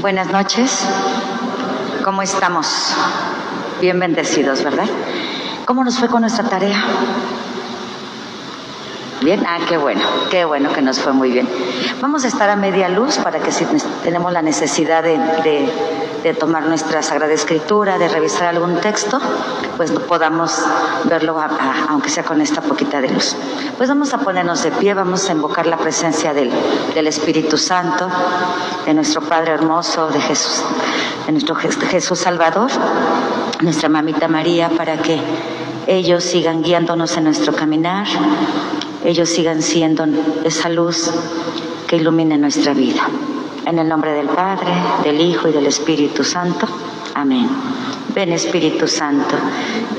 Buenas noches. ¿Cómo estamos? Bien bendecidos, ¿verdad? ¿Cómo nos fue con nuestra tarea? Bien, qué bueno que nos fue muy bien. Vamos a estar a media luz para que si tenemos la necesidad de tomar nuestra Sagrada Escritura, de revisar algún texto, pues podamos verlo aunque sea con esta poquita de luz. Pues vamos a ponernos de pie, vamos a invocar la presencia del Espíritu Santo, de nuestro Padre hermoso, de Jesús, de nuestro Jesús Salvador, nuestra Mamita María, para que ellos sigan guiándonos en nuestro caminar, ellos sigan siendo esa luz que ilumine nuestra vida. En el nombre del Padre, del Hijo y del Espíritu Santo. Amén. Ven, Espíritu Santo,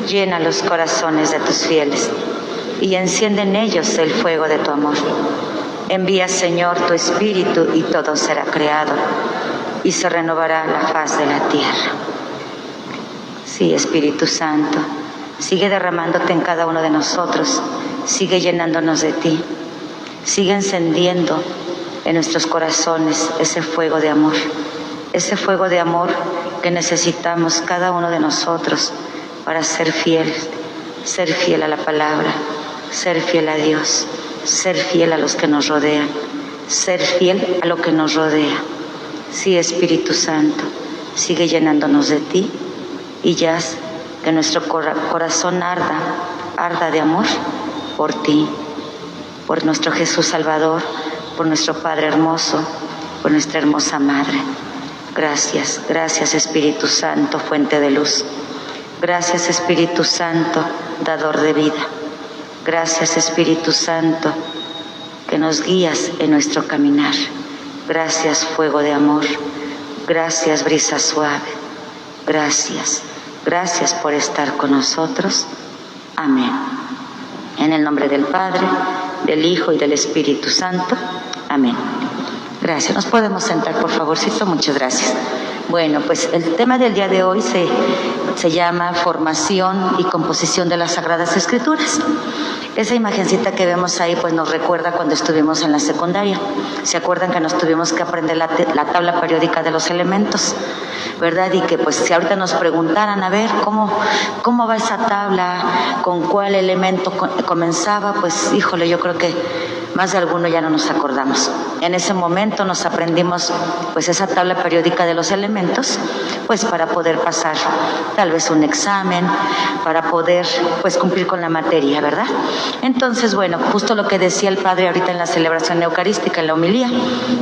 llena los corazones de tus fieles y enciende en ellos el fuego de tu amor. Envía, Señor, tu Espíritu y todo será creado y se renovará la faz de la tierra. Sí, Espíritu Santo, sigue derramándote en cada uno de nosotros, sigue llenándonos de ti, sigue encendiendo en nuestros corazones ese fuego de amor que necesitamos cada uno de nosotros para ser fiel a la palabra, ser fiel a Dios, ser fiel a los que nos rodean, ser fiel a lo que nos rodea. Sí, Espíritu Santo, sigue llenándonos de ti y ya que nuestro corazón arda de amor por ti, por nuestro Jesús Salvador, por nuestro Padre hermoso, por nuestra hermosa Madre. Gracias, gracias Espíritu Santo, fuente de luz. Gracias Espíritu Santo, dador de vida. Gracias Espíritu Santo, que nos guías en nuestro caminar. Gracias fuego de amor. Gracias brisa suave. Gracias, gracias por estar con nosotros. Amén. En el nombre del Padre, del Hijo y del Espíritu Santo. Amén. Gracias. ¿Nos podemos sentar, por favorcito? Muchas gracias. Bueno, pues el tema del día de hoy se llama Formación y Composición de las Sagradas Escrituras. Esa imagencita que vemos ahí pues nos recuerda cuando estuvimos en la secundaria. ¿Se acuerdan que nos tuvimos que aprender la tabla periódica de los elementos? ¿Verdad? Y que pues si ahorita nos preguntaran, a ver, ¿cómo va esa tabla? ¿Con cuál elemento comenzaba? Pues híjole, yo creo que más de alguno ya no nos acordamos. En ese momento nos aprendimos pues esa tabla periódica de los elementos, pues para poder pasar tal vez un examen, para poder pues cumplir con la materia, ¿verdad? Entonces, bueno, justo lo que decía el Padre ahorita en la celebración eucarística, en la homilía,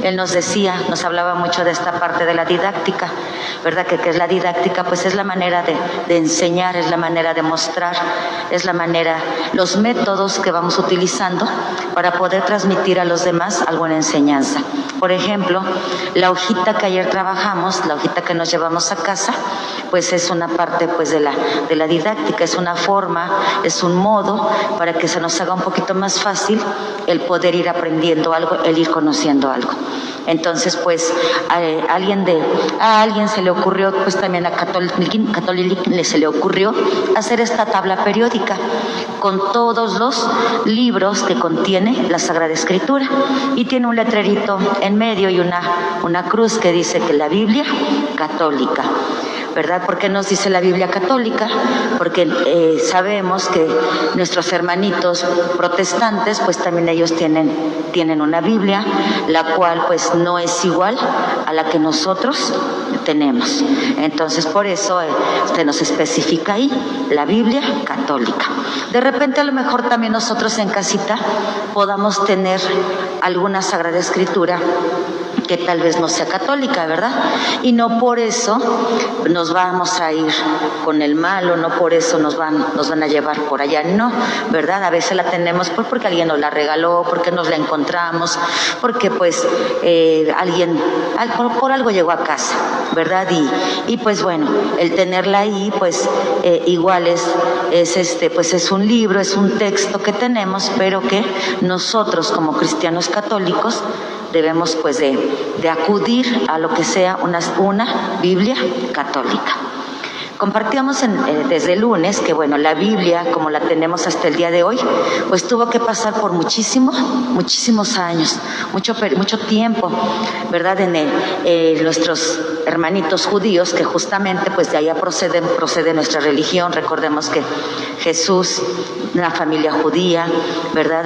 él nos decía, nos hablaba mucho de esta parte de la didáctica, ¿verdad? Que es la didáctica, pues es la manera de enseñar, es la manera de mostrar, es la manera, los métodos que vamos utilizando para poder transmitir a los demás alguna enseñanza. Por ejemplo, la hojita que ayer trabajamos, la hojita que nos llevamos a casa, pues es una parte pues de la didáctica, es una forma, es un modo para que se nos haga un poquito más fácil el poder ir aprendiendo algo, el ir conociendo algo. Entonces, pues a alguien se le ocurrió, pues también a Católic se le ocurrió hacer esta tabla periódica con todos los libros que contiene la Sagrada Escritura y tiene un letrerito en medio y una cruz que dice que la Biblia católica, ¿verdad? ¿Por qué nos dice la Biblia católica? Porque sabemos que nuestros hermanitos protestantes, pues también ellos tienen una Biblia, la cual pues no es igual a la que nosotros tenemos. Entonces por eso se nos especifica ahí la Biblia católica. De repente a lo mejor también nosotros en casita podamos tener alguna Sagrada Escritura que tal vez no sea católica, ¿verdad? Y no por eso nos vamos a ir con el malo, no por eso nos van a llevar por allá, no, ¿verdad? A veces la tenemos porque alguien nos la regaló, porque nos la encontramos, porque pues alguien por algo llegó a casa, ¿verdad? Y pues bueno, el tenerla ahí pues igual es un libro, es un texto que tenemos, pero que nosotros como cristianos católicos debemos pues de acudir a lo que sea una Biblia católica. Compartíamos desde el lunes que, bueno, la Biblia, como la tenemos hasta el día de hoy, pues tuvo que pasar por muchísimos años, mucho tiempo, ¿verdad? En nuestros hermanitos judíos, que justamente pues de allá procede nuestra religión. Recordemos que Jesús, una familia judía, ¿verdad?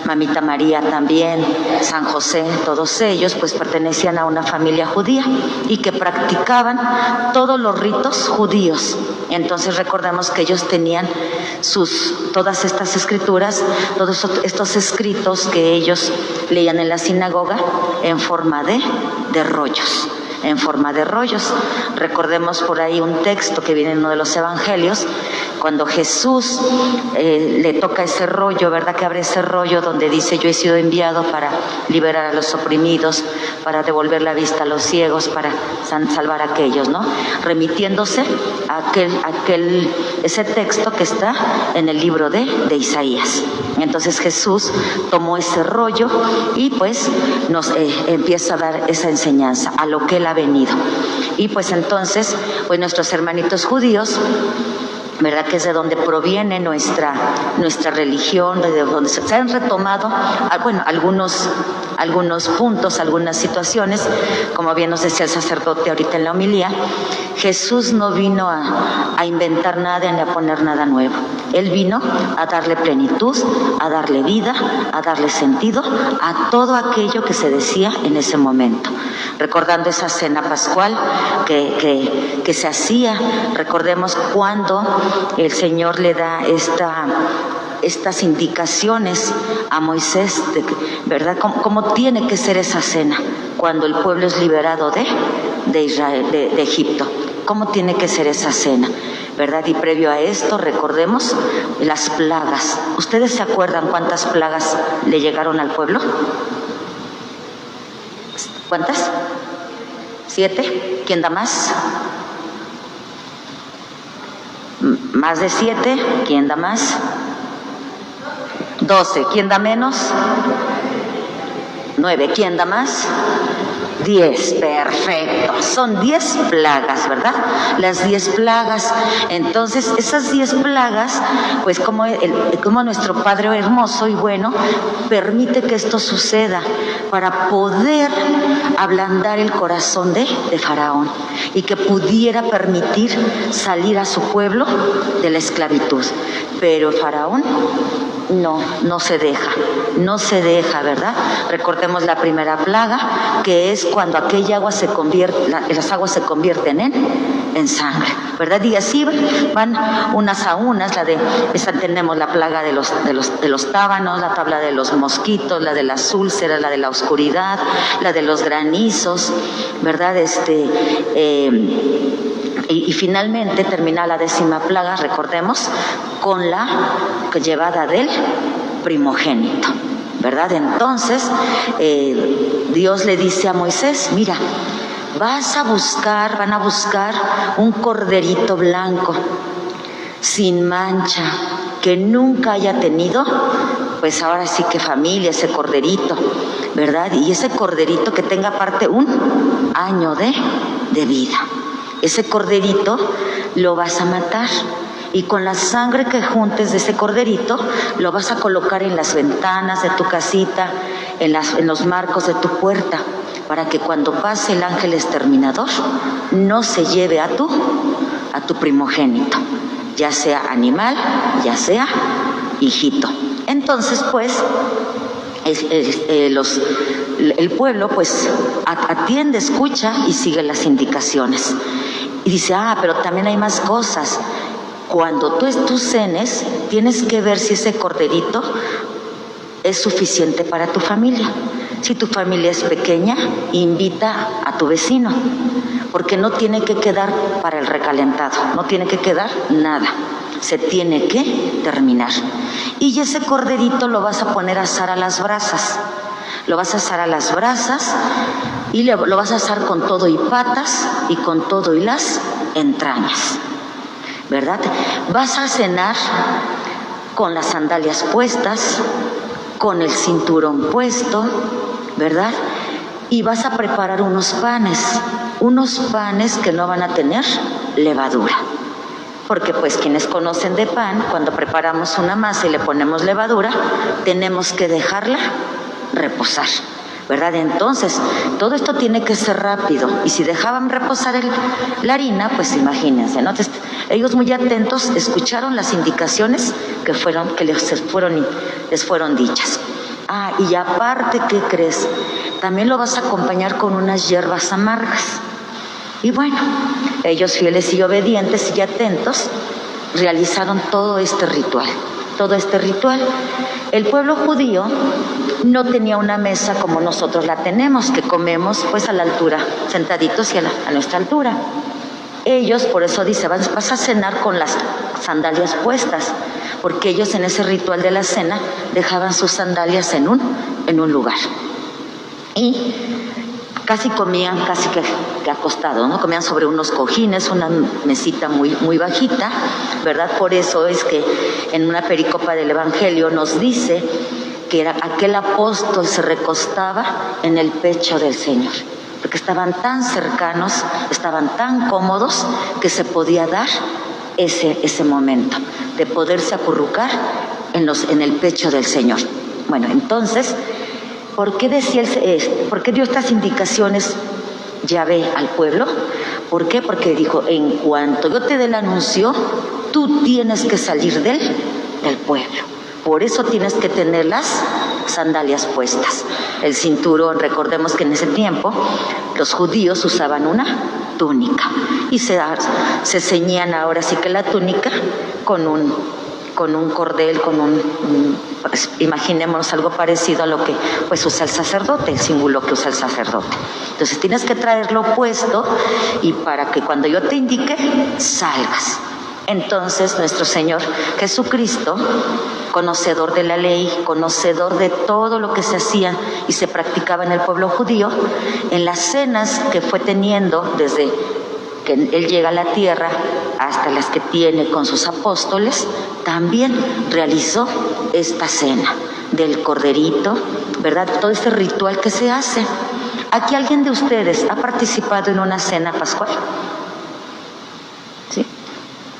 Mamita María también, San José, todos ellos pues pertenecían a una familia judía y que practicaban todos los ritos judíos. Entonces recordemos que ellos tenían todas estas escrituras, todos estos escritos que ellos leían en la sinagoga en forma de rollos. En forma de rollos. Recordemos por ahí un texto que viene en uno de los evangelios, cuando Jesús le toca ese rollo, ¿verdad? Que abre ese rollo donde dice: yo he sido enviado para liberar a los oprimidos, para devolver la vista a los ciegos, para salvar a aquellos, ¿no? Remitiéndose a ese texto que está en el libro de Isaías. Entonces Jesús tomó ese rollo y pues nos empieza a dar esa enseñanza a lo que Él ha venido. Y pues entonces, pues nuestros hermanitos judíos, ¿verdad? Que es de donde proviene nuestra religión, de donde se han retomado, bueno, algunos puntos, algunas situaciones, como bien nos decía el sacerdote ahorita en la homilía. Jesús no vino a inventar nada ni a poner nada nuevo. Él vino a darle plenitud, a darle vida, a darle sentido a todo aquello que se decía en ese momento. Recordando esa cena pascual que se hacía, recordemos cuando el Señor le da estas indicaciones a Moisés, ¿verdad? ¿Cómo tiene que ser esa cena cuando el pueblo es liberado de Israel, de Egipto? ¿Cómo tiene que ser esa cena? ¿Verdad? Y previo a esto, recordemos las plagas. ¿Ustedes se acuerdan cuántas plagas le llegaron al pueblo? ¿Cuántas? 7. ¿Quién da más? Más de 7. ¿Quién da más? 12. ¿Quién da menos? 9. ¿Quién da más? 10. Perfecto. Son 10 plagas, ¿verdad? Las 10 plagas. Entonces, esas 10 plagas, pues como nuestro Padre hermoso y bueno permite que esto suceda para poder ablandar el corazón de Faraón y que pudiera permitir salir a su pueblo de la esclavitud. Pero Faraón no se deja, ¿verdad? Recordemos la primera plaga, que es cuando aquella agua las aguas se convierten en sangre, ¿verdad? Y así van unas a unas. Tenemos la plaga de los tábanos, la tabla de los mosquitos, la de las úlceras, la de la oscuridad, la de los granizos, ¿verdad? Y finalmente termina la 10ª plaga, recordemos, con la llevada del primogénito, ¿verdad? Entonces, Dios le dice a Moisés: mira, van a buscar un corderito blanco, sin mancha, que nunca haya tenido, pues ahora sí que familia, ese corderito, ¿verdad? Y ese corderito que tenga aparte 1 año de vida. Ese corderito lo vas a matar y con la sangre que juntes de ese corderito lo vas a colocar en las ventanas de tu casita, en los marcos de tu puerta, para que cuando pase el ángel exterminador no se lleve a tu primogénito, ya sea animal, ya sea hijito. Entonces, pues, el pueblo pues atiende, escucha y sigue las indicaciones. Y dice: pero también hay más cosas. Cuando tú cenes, tienes que ver si ese corderito es suficiente para tu familia. Si tu familia es pequeña, invita a tu vecino, porque no tiene que quedar para el recalentado, no tiene que quedar nada, se tiene que terminar. Y ese corderito lo vas a poner a asar a las brasas. Lo vas a asar a las brasas y lo vas a asar con todo y patas y con todo y las entrañas, ¿verdad? Vas a cenar con las sandalias puestas, con el cinturón puesto, ¿verdad? Y vas a preparar unos panes que no van a tener levadura. Porque pues quienes conocen de pan, cuando preparamos una masa y le ponemos levadura, tenemos que dejarla reposar. ¿verdad? Entonces, todo esto tiene que ser rápido, y si dejaban reposar la harina, pues imagínense, ¿no? Entonces, ellos muy atentos escucharon las indicaciones que les fueron dichas. Y aparte, ¿qué crees? También lo vas a acompañar con unas hierbas amargas. Y bueno, ellos fieles y obedientes y atentos realizaron todo este ritual. El pueblo judío no tenía una mesa como nosotros la tenemos, que comemos pues a la altura, sentaditos y a nuestra altura. Ellos, por eso dice, vas a cenar con las sandalias puestas, porque ellos en ese ritual de la cena dejaban sus sandalias en un lugar. Y casi comían que acostados, ¿no? Comían sobre unos cojines, una mesita muy bajita, ¿verdad? Por eso es que en una pericopa del Evangelio nos dice que aquel apóstol se recostaba en el pecho del Señor, porque estaban tan cercanos, estaban tan cómodos, que se podía dar ese momento de poderse acurrucar en el pecho del Señor. Bueno, entonces, ¿por qué dio estas indicaciones Yahvé al pueblo? ¿Por qué? Porque dijo, en cuanto yo te dé el anuncio, tú tienes que salir del pueblo. Por eso tienes que tener las sandalias puestas. El cinturón, recordemos que en ese tiempo los judíos usaban una túnica y se ceñían ahora sí que la túnica con un cordel, pues, imaginémonos algo parecido a lo que pues usa el sacerdote, el símbolo que usa el sacerdote. Entonces tienes que traerlo puesto, y para que cuando yo te indique, salgas. Entonces nuestro Señor Jesucristo, conocedor de la ley, conocedor de todo lo que se hacía y se practicaba en el pueblo judío, en las cenas que fue teniendo desde que Él llega a la tierra hasta las que tiene con sus apóstoles, también realizó esta cena del corderito, ¿verdad? Todo este ritual que se hace. ¿Aquí alguien de ustedes ha participado en una cena pascual? ¿Sí?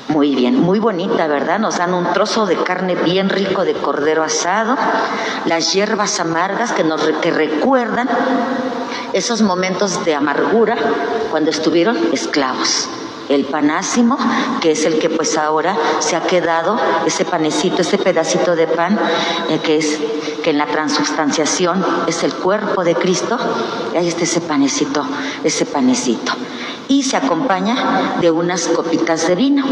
Muy bien, muy bonita, ¿verdad? Nos dan un trozo de carne bien rico de cordero asado, las hierbas amargas que recuerdan esos momentos de amargura cuando estuvieron esclavos. El panásimo, que es el que pues ahora se ha quedado, ese panecito, ese pedacito de pan, que en la transubstanciación es el cuerpo de Cristo, y ahí está ese panecito. Y se acompaña de unas copitas de vino,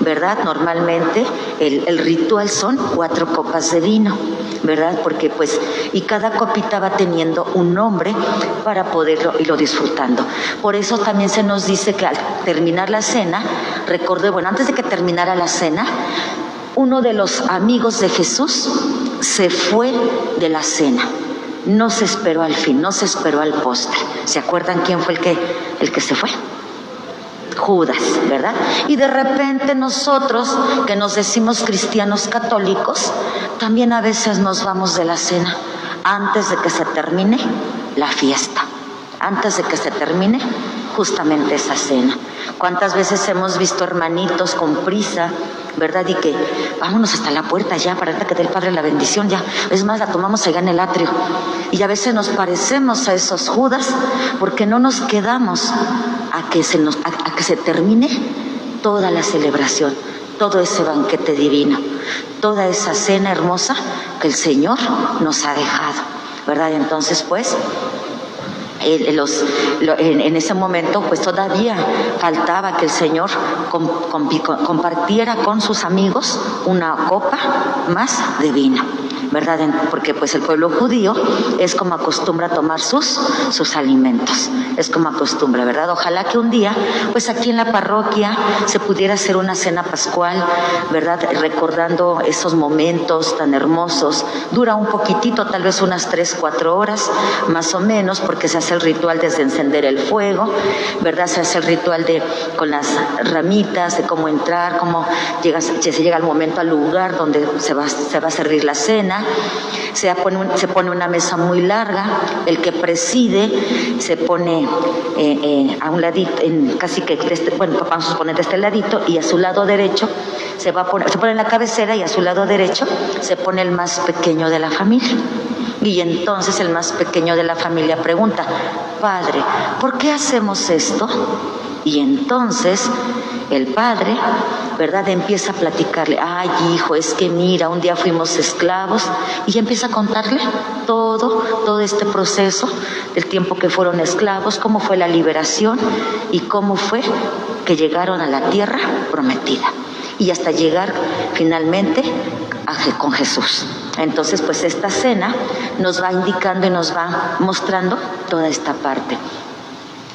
¿verdad? Normalmente el ritual son 4 copas de vino, ¿verdad? Porque pues, y cada copita va teniendo un nombre para poderlo irlo disfrutando. Por eso también se nos dice que al terminar la cena, antes de que terminara la cena, uno de los amigos de Jesús se fue de la cena. No se esperó al fin, no se esperó al postre. ¿Se acuerdan quién fue el que se fue? Judas, ¿verdad? Y de repente nosotros, que nos decimos cristianos católicos, también a veces nos vamos de la cena antes de que se termine la fiesta, antes de que se termine justamente esa cena. ¿Cuántas veces hemos visto hermanitos con prisa, ¿verdad? Y que vámonos hasta la puerta ya para que dé el Padre la bendición, ya. Es más, la tomamos allá en el atrio. Y a veces nos parecemos a esos Judas porque no nos quedamos a que se termine toda la celebración, todo ese banquete divino, toda esa cena hermosa que el Señor nos ha dejado, ¿verdad? Entonces, pues, en ese momento pues todavía faltaba que el Señor compartiera con sus amigos una copa más de vino, ¿verdad? Porque pues el pueblo judío es como acostumbra a tomar sus alimentos, es como acostumbra, ¿verdad? Ojalá que un día pues aquí en la parroquia se pudiera hacer una cena pascual, ¿verdad? Recordando esos momentos tan hermosos. Dura un poquitito, tal vez unas 3-4 horas más o menos, porque se hace el ritual desde encender el fuego, ¿verdad? Se hace el ritual con las ramitas, de cómo entrar, se llega al momento, al lugar donde se va a servir la cena. Se pone una mesa muy larga, el que preside se pone a un ladito, casi que vamos a poner de este ladito, y a su lado derecho se pone en la cabecera y a su lado derecho se pone el más pequeño de la familia. Y entonces el más pequeño de la familia pregunta: Padre, ¿por qué hacemos esto? Y entonces el padre, ¿verdad?, empieza a platicarle: ay, hijo, es que mira, un día fuimos esclavos, y empieza a contarle todo este proceso del tiempo que fueron esclavos, cómo fue la liberación y cómo fue que llegaron a la tierra prometida y hasta llegar finalmente con Jesús. Entonces, pues esta cena nos va indicando y nos va mostrando toda esta parte.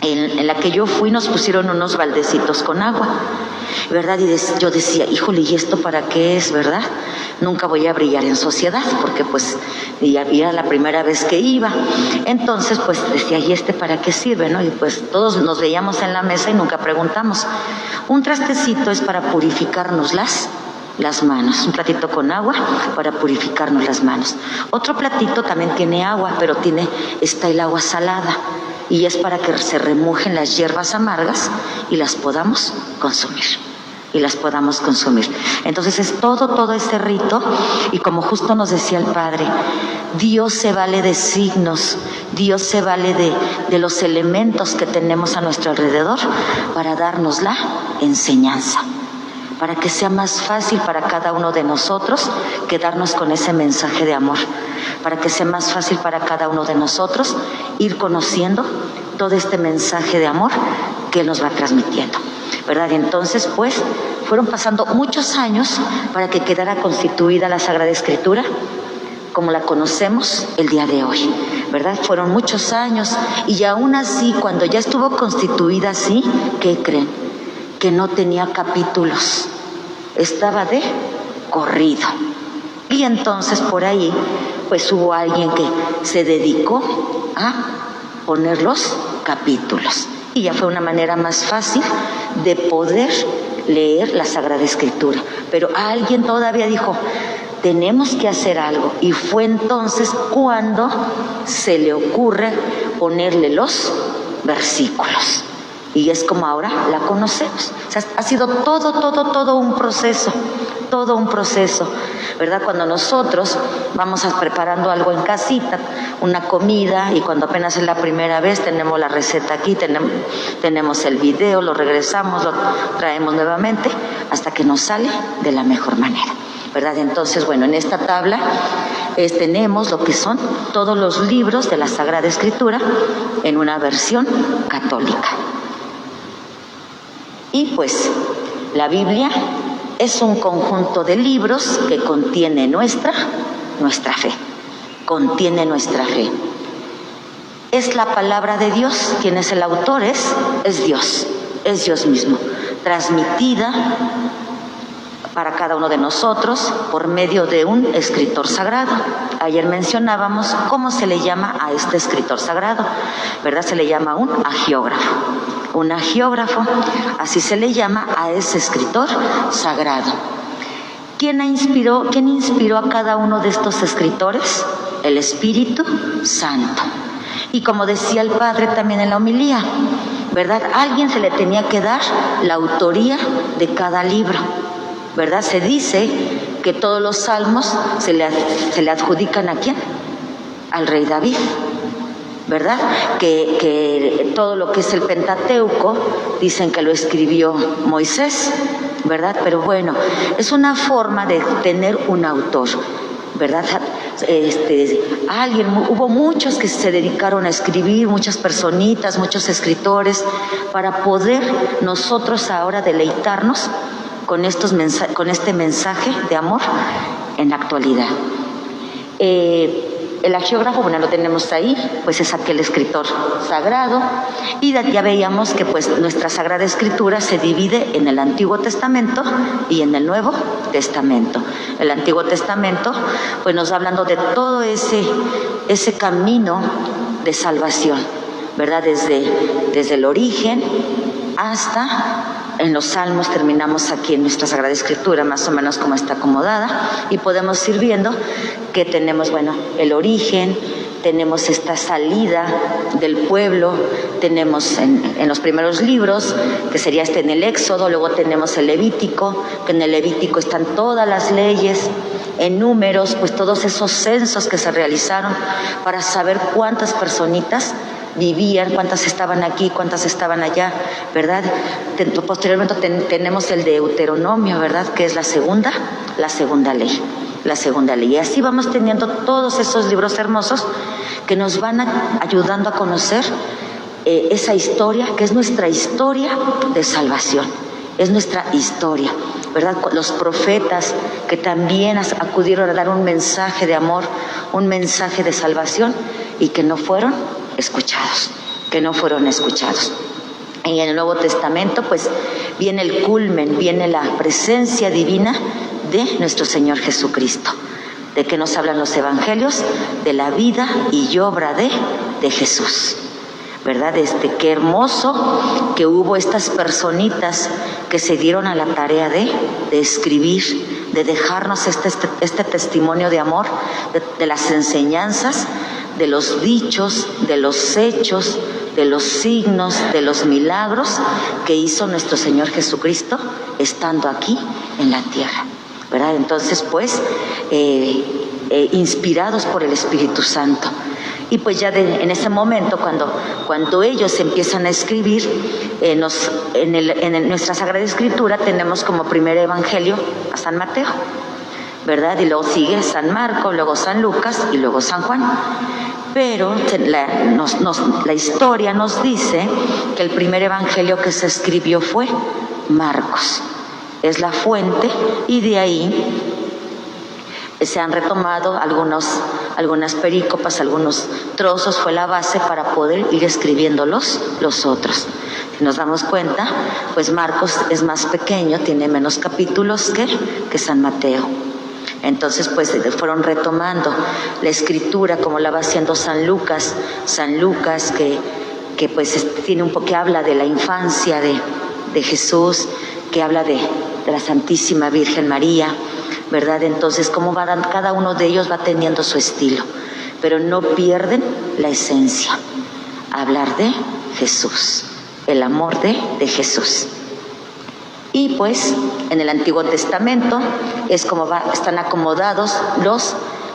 En la que yo fui nos pusieron unos baldecitos con agua, ¿verdad? Y yo decía: híjole, ¿y esto para qué es, verdad? Nunca voy a brillar en sociedad, porque pues era la primera vez que iba. Entonces pues decía: ¿y este para qué sirve, no? Y pues todos nos veíamos en la mesa y nunca preguntamos. Un trastecito es para purificarnos las manos, un platito con agua para purificarnos las manos. Otro platito también tiene agua, pero está el agua salada, y es para que se remojen las hierbas amargas y las podamos consumir. Entonces es todo ese rito, y como justo nos decía el Padre, Dios se vale de signos, Dios se vale de los elementos que tenemos a nuestro alrededor para darnos la enseñanza, para que sea más fácil para cada uno de nosotros quedarnos con ese mensaje de amor, para que sea más fácil para cada uno de nosotros ir conociendo todo este mensaje de amor que Él nos va transmitiendo, ¿verdad? Y entonces pues fueron pasando muchos años para que quedara constituida la Sagrada Escritura como la conocemos el día de hoy, ¿verdad? Fueron muchos años, y aún así, cuando ya estuvo constituida así, ¿qué creen? Que no tenía capítulos, estaba de corrido. Y entonces por ahí pues hubo alguien que se dedicó a poner los capítulos, y ya fue una manera más fácil de poder leer la Sagrada Escritura. Pero alguien todavía dijo: tenemos que hacer algo, y fue entonces cuando se le ocurre ponerle los versículos. Y es como ahora la conocemos. O sea, ha sido todo un proceso, ¿verdad? Cuando nosotros vamos preparando algo en casita, una comida, y cuando apenas es la primera vez, tenemos la receta aquí, tenemos el video, lo regresamos, lo traemos nuevamente, hasta que nos sale de la mejor manera, ¿verdad? Entonces, bueno, en esta tabla tenemos lo que son todos los libros de la Sagrada Escritura en una versión católica. Y pues la Biblia es un conjunto de libros que contiene nuestra fe, contiene nuestra fe. Es la palabra de Dios. ¿Quién es el autor? Es Dios mismo, transmitida para cada uno de nosotros por medio de un escritor sagrado. Ayer mencionábamos cómo se le llama a este escritor sagrado, ¿verdad? Se le llama un agiógrafo, así se le llama a ese escritor sagrado. ¿Quién inspiró a cada uno de estos escritores? El Espíritu Santo. Y como decía el Padre también en la homilía, ¿verdad? A alguien se le tenía que dar la autoría de cada libro, ¿verdad? Se dice que todos los salmos se le adjudican ¿a quién? Al rey David, ¿verdad? Que todo lo que es el Pentateuco dicen que lo escribió Moisés, ¿verdad? Pero bueno, es una forma de tener un autor, ¿verdad? Hubo muchos que se dedicaron a escribir, muchas personitas, muchos escritores, para poder nosotros ahora deleitarnos con este mensaje de amor en la actualidad. El agiógrafo, bueno, lo tenemos ahí, pues es aquel escritor sagrado, y ya veíamos que pues nuestra Sagrada Escritura se divide en el Antiguo Testamento y en el Nuevo Testamento. El Antiguo Testamento pues nos va hablando de todo ese camino de salvación, ¿verdad? Desde el origen hasta en los Salmos, terminamos aquí en nuestra Sagrada Escritura, más o menos como está acomodada, y podemos ir viendo que tenemos, bueno, el origen, tenemos esta salida del pueblo, tenemos en los primeros libros, que sería en el Éxodo, luego tenemos el Levítico, que en el Levítico están todas las leyes, en Números, pues todos esos censos que se realizaron para saber cuántas personitas vivían, cuántas estaban aquí, cuántas estaban allá, ¿verdad? Posteriormente tenemos el Deuteronomio, ¿verdad? Que es la segunda ley. Y así vamos teniendo todos esos libros hermosos que nos van ayudando a conocer esa historia, que es nuestra historia de salvación, es nuestra historia, ¿verdad? Los profetas que también acudieron a dar un mensaje de amor, un mensaje de salvación, y que no fueron escuchados. Y en el Nuevo Testamento pues viene el culmen, viene la presencia divina de nuestro Señor Jesucristo. ¿De qué nos hablan los evangelios? De la vida y obra de Jesús, ¿verdad? Qué hermoso que hubo estas personitas que se dieron a la tarea de escribir, de dejarnos este testimonio de amor, de las enseñanzas, de los dichos, de los hechos, de los signos, de los milagros que hizo nuestro Señor Jesucristo estando aquí en la tierra, ¿verdad? Entonces, pues, inspirados por el Espíritu Santo. Y pues ya en ese momento, cuando ellos empiezan a escribir, en nuestra Sagrada Escritura tenemos como primer evangelio a San Mateo, ¿verdad? Y luego sigue San Marcos, luego San Lucas y luego San Juan. Pero la historia nos dice que el primer evangelio que se escribió fue Marcos. Es la fuente, y de ahí se han retomado algunas perícopas, algunos trozos, fue la base para poder ir escribiendo los otros. Si nos damos cuenta, pues Marcos es más pequeño, tiene menos capítulos que San Mateo. Entonces, pues fueron retomando la escritura como la va haciendo San Lucas, que pues que habla de la infancia de Jesús, que habla de la Santísima Virgen María, ¿verdad? Entonces, cada uno de ellos va teniendo su estilo, pero no pierden la esencia, hablar de Jesús, el amor de Jesús. Y pues en el Antiguo Testamento es como están acomodados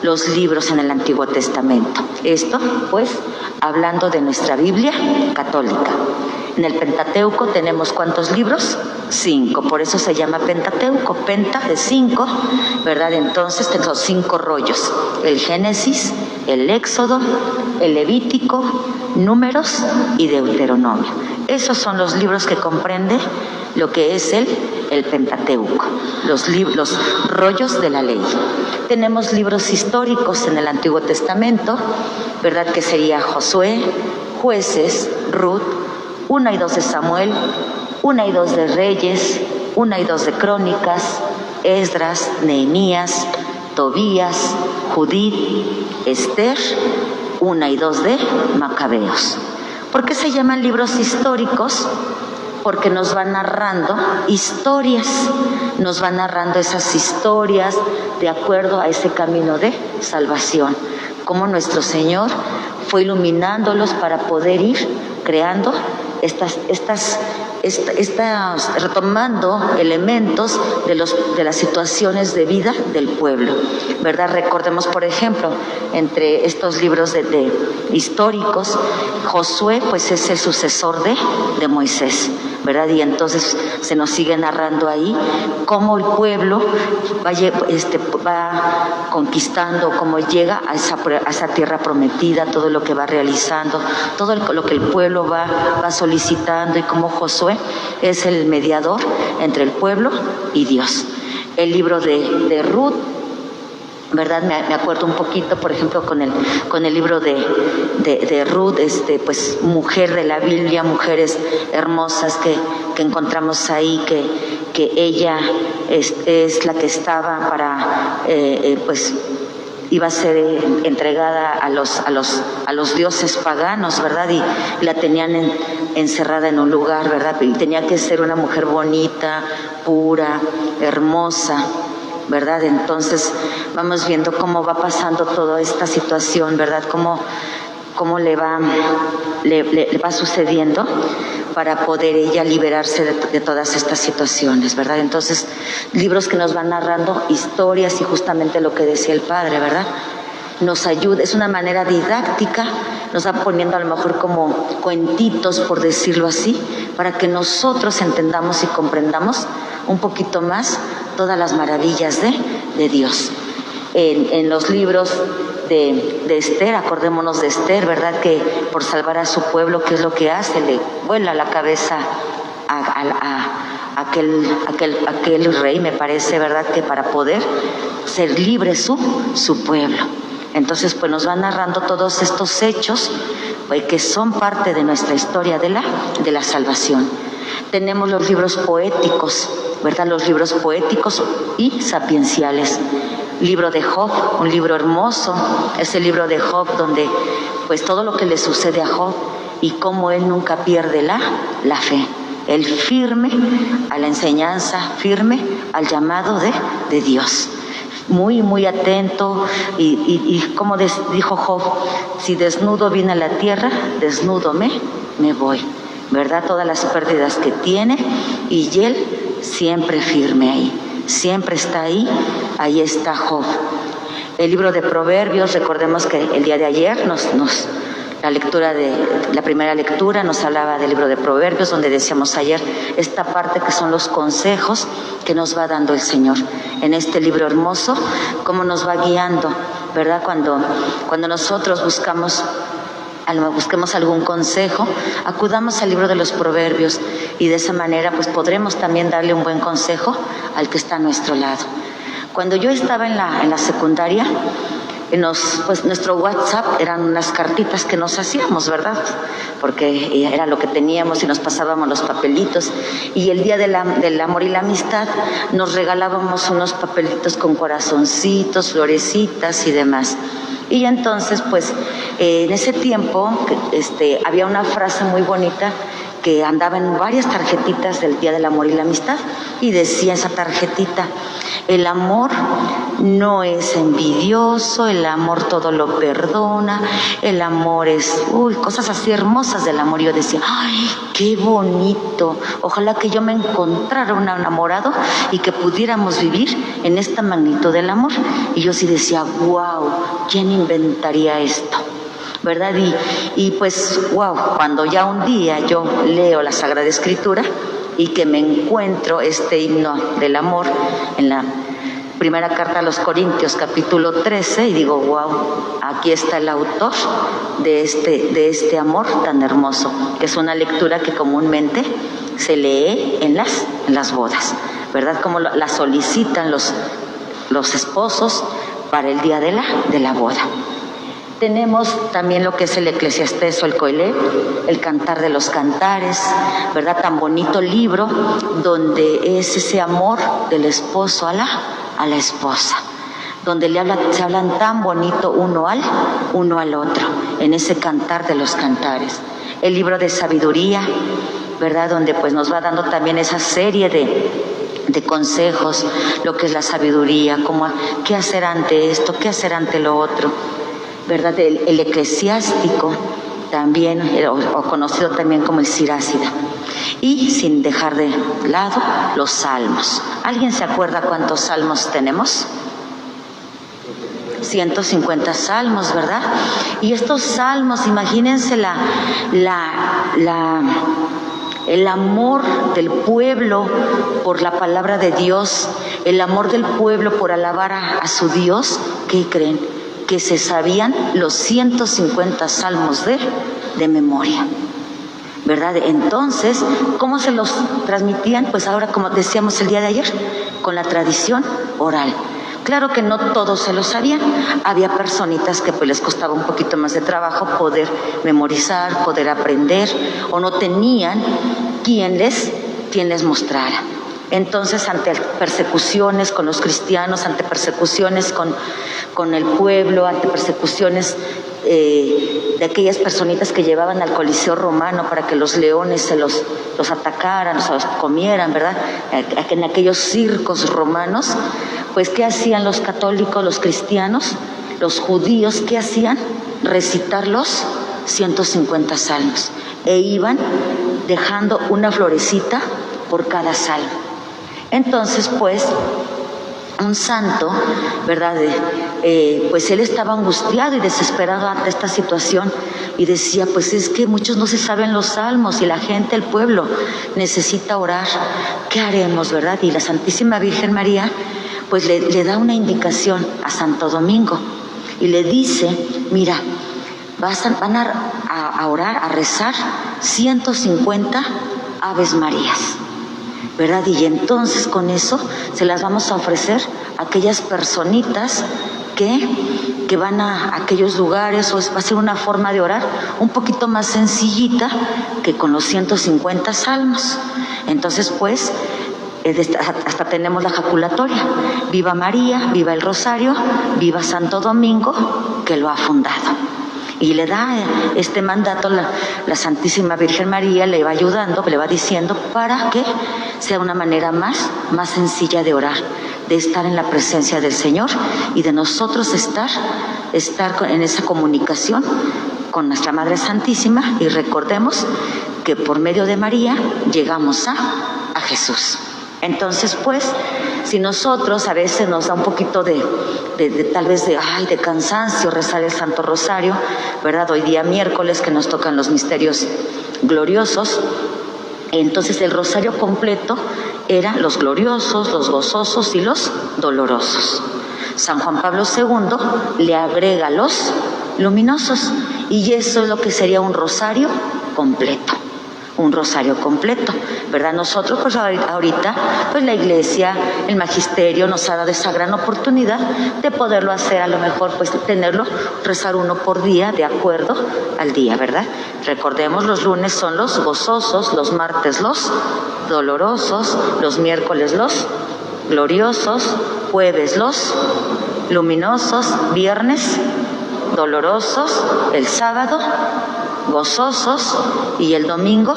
los libros en el Antiguo Testamento. Esto pues hablando de nuestra Biblia católica. En el Pentateuco tenemos ¿cuántos libros? 5, por eso se llama Pentateuco, penta de 5, ¿verdad? Entonces tenemos 5 rollos: el Génesis, el Éxodo, el Levítico, Números y Deuteronomio. Esos son los libros que comprende lo que es el Pentateuco, los rollos de la ley. Tenemos libros históricos en el Antiguo Testamento, ¿verdad? Que sería Josué, Jueces, Ruth, 1 y 2 de Samuel, 1 y 2 de Reyes, 1 y 2 de Crónicas, Esdras, Nehemías, Tobías, Judith, Esther, 1 y 2 de Macabeos. ¿Por qué se llaman libros históricos? Porque nos van narrando historias, nos van narrando esas historias de acuerdo a ese camino de salvación, cómo nuestro Señor fue iluminándolos para poder ir creando retomando elementos de las situaciones de vida del pueblo, ¿verdad? Recordemos, por ejemplo, entre estos libros de históricos, Josué pues es el sucesor de Moisés, ¿verdad? Y entonces se nos sigue narrando ahí cómo el pueblo va conquistando, cómo llega a esa tierra prometida, todo lo que va realizando, todo lo que el pueblo va solicitando, y cómo Josué es el mediador entre el pueblo y Dios. El libro de Ruth, ¿verdad? Me acuerdo un poquito, por ejemplo, con el libro de Ruth, pues mujer de la Biblia, mujeres hermosas que encontramos ahí, que ella es la que estaba para, pues iba a ser entregada a los dioses paganos, ¿verdad? Y la tenían encerrada en un lugar, ¿verdad? Y tenía que ser una mujer bonita, pura, hermosa, ¿verdad? Entonces vamos viendo cómo va pasando toda esta situación, ¿verdad? Cómo le va sucediendo para poder ella liberarse de todas estas situaciones, ¿verdad? Entonces, libros que nos van narrando historias y justamente lo que decía el padre, ¿verdad? Nos ayuda, es una manera didáctica, nos va poniendo a lo mejor como cuentitos, por decirlo así, para que nosotros entendamos y comprendamos un poquito más todas las maravillas de Dios. En los libros de Esther, acordémonos de Esther, ¿verdad? Que por salvar a su pueblo, ¿qué es lo que hace? Le vuela la cabeza a aquel rey, me parece, ¿verdad? Que para poder ser libre su pueblo. Entonces, pues nos van narrando todos estos hechos que son parte de nuestra historia de la salvación. Tenemos los libros poéticos, ¿verdad? Los libros poéticos y sapienciales. Libro de Job, un libro hermoso, es el libro de Job donde pues todo lo que le sucede a Job y cómo él nunca pierde la fe. Él firme a la enseñanza, firme al llamado de Dios. Muy, muy atento y como dijo Job, si desnudo vine a la tierra, desnudo me voy, ¿verdad? Todas las pérdidas que tiene y él siempre firme ahí. Siempre está ahí está Job. El libro de Proverbios, recordemos que el día de ayer la primera lectura nos hablaba del libro de Proverbios, donde decíamos ayer esta parte que son los consejos que nos va dando el Señor. En este libro hermoso, cómo nos va guiando, ¿verdad? Cuando nosotros busquemos algún consejo, acudamos al libro de los Proverbios y de esa manera pues podremos también darle un buen consejo al que está a nuestro lado. Cuando yo estaba en la secundaria, pues nuestro WhatsApp eran unas cartitas que nos hacíamos, ¿verdad? Porque era lo que teníamos y nos pasábamos los papelitos. Y el día del amor y la amistad nos regalábamos unos papelitos con corazoncitos, florecitas y demás. Y entonces, pues, en ese tiempo había una frase muy bonita que andaba en varias tarjetitas del Día del Amor y la Amistad y decía esa tarjetita: el amor no es envidioso, el amor todo lo perdona, el amor es, cosas así hermosas del amor. Yo decía, ¡ay, qué bonito! Ojalá que yo me encontrara un enamorado y que pudiéramos vivir en esta magnitud del amor. Y yo sí decía, ¡wow! ¿Quién inventaría esto? ¿Verdad? Y pues, wow, cuando ya un día yo leo la Sagrada Escritura y que me encuentro este himno del amor en la primera carta a los Corintios, capítulo 13, y digo, wow, aquí está el autor de este amor tan hermoso, que es una lectura que comúnmente se lee en las bodas, ¿verdad? Como la solicitan los esposos para el día de la boda. Tenemos también lo que es el Eclesiastés o el Coelé, el Cantar de los Cantares, ¿verdad? Tan bonito libro donde es ese amor del esposo a la esposa, donde se hablan tan bonito uno al otro, en ese Cantar de los Cantares. El libro de Sabiduría, ¿verdad? Donde pues nos va dando también esa serie de consejos, lo que es la sabiduría, qué hacer ante esto, qué hacer ante lo otro, ¿verdad? El Eclesiástico también, o conocido también como el Sirácida. Y sin dejar de lado los salmos. ¿Alguien se acuerda cuántos salmos tenemos? 150 salmos, ¿verdad? Y estos salmos, imagínense el amor del pueblo por la palabra de Dios, el amor del pueblo por alabar a su Dios. ¿Qué creen? Que se sabían los 150 salmos de memoria, ¿verdad? Entonces, ¿cómo se los transmitían? Pues ahora, como decíamos el día de ayer, con la tradición oral. Claro que no todos se lo sabían, había personitas que pues les costaba un poquito más de trabajo poder memorizar, poder aprender, o no tenían quien les mostrara. Entonces, ante persecuciones con los cristianos, ante persecuciones con el pueblo, ante persecuciones de aquellas personitas que llevaban al Coliseo Romano para que los leones se los atacaran, se los comieran, ¿verdad? En aquellos circos romanos, Pues, ¿qué hacían los católicos, los cristianos, los judíos? ¿Qué hacían? Recitar los 150 salmos. E iban dejando una florecita por cada salmo. Entonces, pues, un santo, ¿verdad? Pues él estaba angustiado y desesperado ante esta situación y decía, pues es que muchos no se saben los salmos y la gente, el pueblo, necesita orar. ¿Qué haremos, verdad? Y la Santísima Virgen María, pues le da una indicación a Santo Domingo y le dice, mira, van a orar, a rezar 150 Aves Marías, ¿verdad? Y entonces con eso se las vamos a ofrecer a aquellas personitas que van a aquellos lugares, o va a ser una forma de orar un poquito más sencillita que con los 150 salmos. Entonces, pues, hasta tenemos la jaculatoria: viva María, viva el Rosario, viva Santo Domingo, que lo ha fundado. Y le da este mandato la Santísima Virgen María, le va ayudando, le va diciendo para que sea una manera más sencilla de orar, de estar en la presencia del Señor y de nosotros estar en esa comunicación con nuestra Madre Santísima. Y recordemos que por medio de María llegamos a Jesús. Entonces, pues, si nosotros a veces nos da un poquito de tal vez de cansancio rezar el Santo Rosario, ¿verdad? Hoy día miércoles que nos tocan los misterios gloriosos, entonces el rosario completo era los gloriosos, los gozosos y los dolorosos. San Juan Pablo II le agrega los luminosos y eso es lo que sería un rosario completo. Un rosario completo, ¿verdad? Nosotros, pues ahorita, pues la Iglesia, el Magisterio nos ha dado esa gran oportunidad de poderlo hacer, a lo mejor, pues rezar uno por día, de acuerdo al día, ¿verdad? Recordemos, los lunes son los gozosos, los martes los dolorosos, los miércoles los gloriosos, jueves los luminosos, viernes dolorosos, el sábado gozosos y el domingo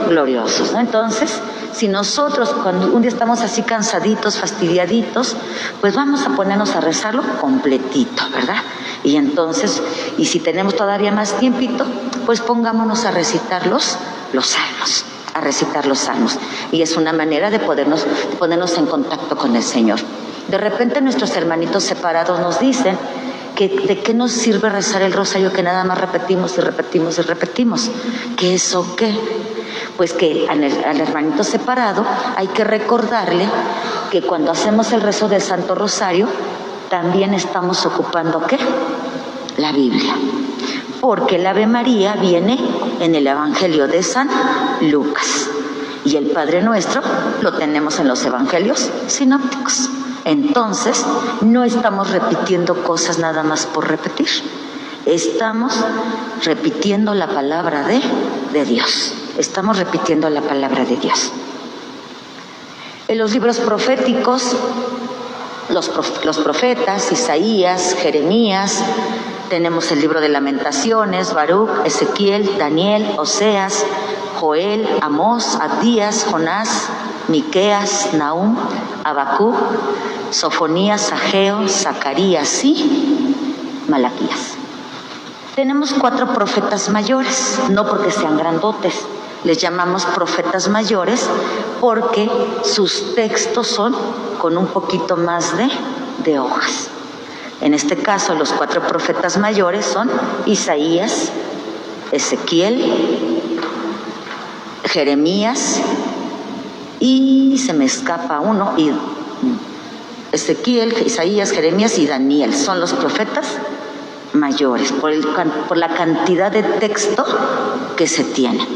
gloriosos, ¿no? Entonces, si nosotros cuando un día estamos así cansaditos, fastidiaditos, pues vamos a ponernos a rezarlo completito, ¿verdad? Y entonces, y si tenemos todavía más tiempito, pues pongámonos a recitar los salmos, a recitar los salmos. Y es una manera de ponernos en contacto con el Señor. De repente nuestros hermanitos separados nos dicen ¿de qué nos sirve rezar el rosario que nada más repetimos y repetimos y repetimos? ¿Qué eso qué? Pues que al hermanito separado hay que recordarle que cuando hacemos el rezo del Santo Rosario también estamos ocupando ¿qué? La Biblia. Porque el Ave María viene en el Evangelio de San Lucas y el Padre Nuestro lo tenemos en los Evangelios sinópticos. Entonces, no estamos repitiendo cosas nada más por repetir. Estamos repitiendo la palabra de Dios. Estamos repitiendo la palabra de Dios. En los libros proféticos, los profetas, Isaías, Jeremías, tenemos el libro de Lamentaciones, Baruch, Ezequiel, Daniel, Oseas, Joel, Amós, Abdías, Jonás, Miqueas, Nahum, Habacuc, Sofonías, Ageo, Zacarías y Malaquías. Tenemos 4 profetas mayores, no porque sean grandotes, les llamamos profetas mayores porque sus textos son con un poquito más de hojas. En este caso, los 4 profetas mayores son Isaías, Ezequiel, Jeremías y se me escapa uno, y Ezequiel, Isaías, Jeremías y Daniel son los profetas mayores por la cantidad de texto que se tiene.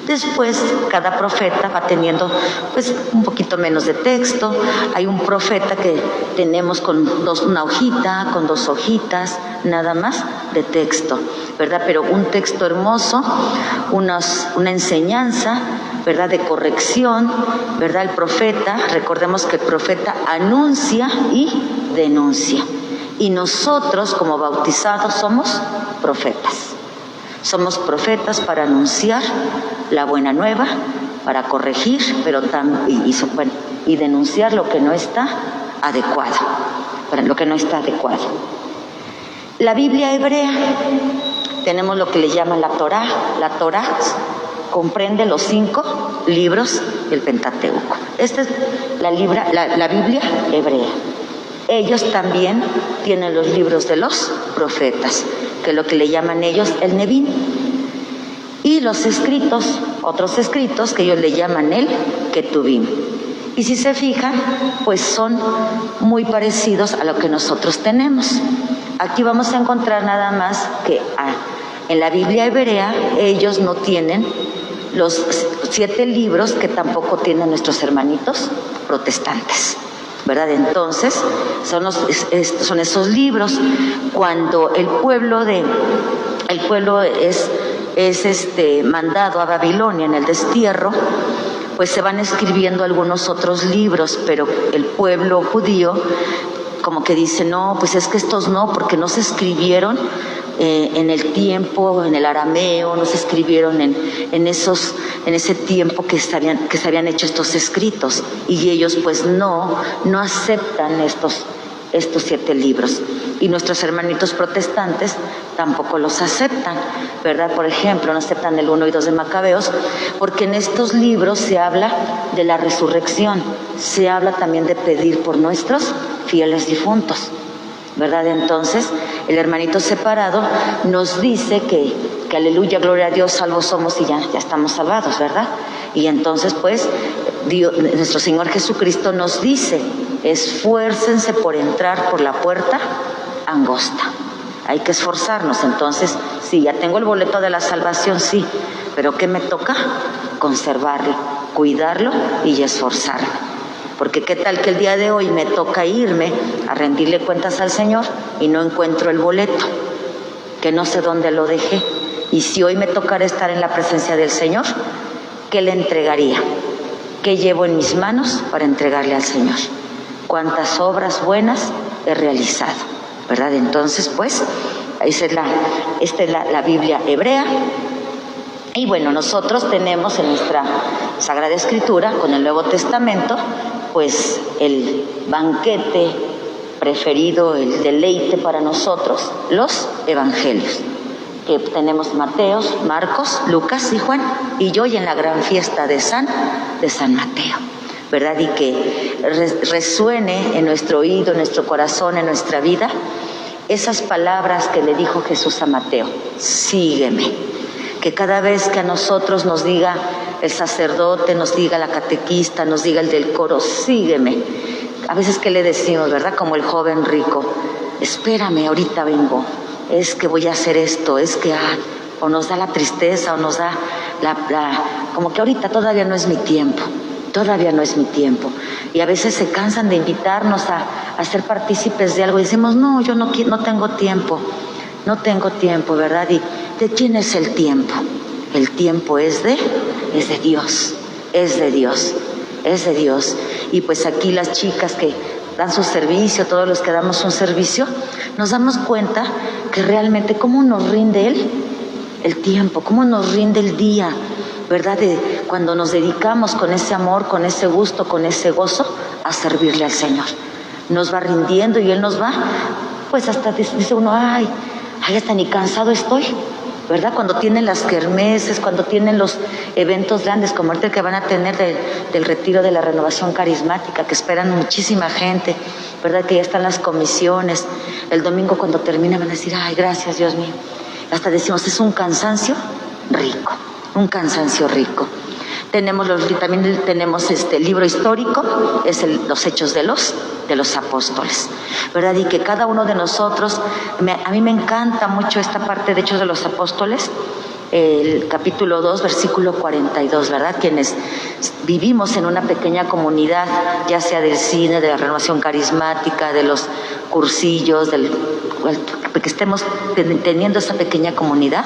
Después cada profeta va teniendo pues un poquito menos de texto. Hay un profeta que tenemos con una hojita, con 2 hojitas, nada más de texto, ¿verdad? Pero un texto hermoso, una enseñanza, ¿verdad? De corrección, ¿verdad? El profeta, recordemos que el profeta anuncia y denuncia. Y nosotros como bautizados somos profetas. Somos profetas para anunciar la buena nueva, para corregir, pero y denunciar lo que no está adecuado, para lo que no está adecuado. La Biblia hebrea, tenemos lo que le llaman la Torá. La Torá comprende los 5 libros del Pentateuco. Esta es la Biblia hebrea. Ellos también tienen los libros de los profetas, que es lo que le llaman ellos el Nevín. Y los escritos, otros escritos que ellos le llaman el Ketuvim. Y si se fijan, pues son muy parecidos a lo que nosotros tenemos. Aquí vamos a encontrar nada más que en la Biblia hebrea ellos no tienen los 7 libros que tampoco tienen nuestros hermanitos protestantes, ¿verdad? Entonces son esos libros. Cuando el pueblo es mandado a Babilonia en el destierro, pues se van escribiendo algunos otros libros, pero el pueblo judío como que dice, no, pues es que estos no, porque no se escribieron en el tiempo, en el arameo, no se escribieron en ese tiempo que se habían hecho estos escritos, y ellos pues no aceptan estos 7 libros, y nuestros hermanitos protestantes tampoco los aceptan, ¿verdad? Por ejemplo, no aceptan el 1 y 2 de Macabeos, porque en estos libros se habla de la resurrección, se habla también de pedir por nuestros fieles difuntos, ¿verdad? Entonces, el hermanito separado nos dice que aleluya, gloria a Dios, salvos somos y ya estamos salvados, ¿verdad? Y entonces, pues, nuestro Señor Jesucristo nos dice, esfuércense por entrar por la puerta angosta. Hay que esforzarnos. Entonces, sí, ya tengo el boleto de la salvación, sí, pero ¿qué me toca? Conservarlo, cuidarlo y esforzarme. Porque qué tal que el día de hoy me toca irme a rendirle cuentas al Señor y no encuentro el boleto, que no sé dónde lo dejé. Y si hoy me tocara estar en la presencia del Señor, ¿qué le entregaría? ¿Qué llevo en mis manos para entregarle al Señor? ¿Cuántas obras buenas he realizado? ¿Verdad? Entonces, pues, esta es la Biblia hebrea. Y bueno, nosotros tenemos en nuestra Sagrada Escritura, con el Nuevo Testamento, pues el banquete preferido, el deleite para nosotros, los evangelios, que tenemos Mateo, Marcos, Lucas y Juan, y yo hoy en la gran fiesta de San Mateo, ¿verdad? Y que resuene en nuestro oído, en nuestro corazón, en nuestra vida, esas palabras que le dijo Jesús a Mateo: sígueme. Que cada vez que a nosotros nos diga el sacerdote, nos diga la catequista, nos diga el del coro, sígueme. A veces, ¿qué le decimos, verdad? Como el joven rico: espérame, ahorita vengo, es que voy a hacer esto, es que, o nos da la tristeza, o nos da como que ahorita todavía no es mi tiempo. Todavía no es mi tiempo. Y a veces se cansan de invitarnos a ser partícipes de algo y decimos, no, yo no tengo tiempo, ¿verdad? ¿Y de quién es el tiempo? El tiempo es de Dios, es de Dios. Y pues aquí las chicas que dan su servicio, todos los que damos un servicio, nos damos cuenta que realmente cómo nos rinde el tiempo, cómo nos rinde el día, ¿verdad? Cuando nos dedicamos con ese amor, con ese gusto, con ese gozo a servirle al Señor. Nos va rindiendo y Él nos va, pues hasta dice uno, ay, hasta ni cansado estoy, ¿verdad? Cuando tienen las kermeses, cuando tienen los eventos grandes, como ahorita que van a tener del retiro de la renovación carismática, que esperan muchísima gente, ¿verdad? Que ya están las comisiones. El domingo cuando termina van a decir, ay, gracias Dios mío. Hasta decimos, es un cansancio rico. Un cansancio rico. También tenemos libro histórico, es los Hechos de los Apóstoles, ¿verdad? Y que cada uno de nosotros, a mí me encanta mucho esta parte de Hechos de los Apóstoles, el capítulo 2, versículo 42, ¿verdad? Quienes vivimos en una pequeña comunidad, ya sea del cine, de la renovación carismática, de los cursillos, que estemos teniendo esa pequeña comunidad.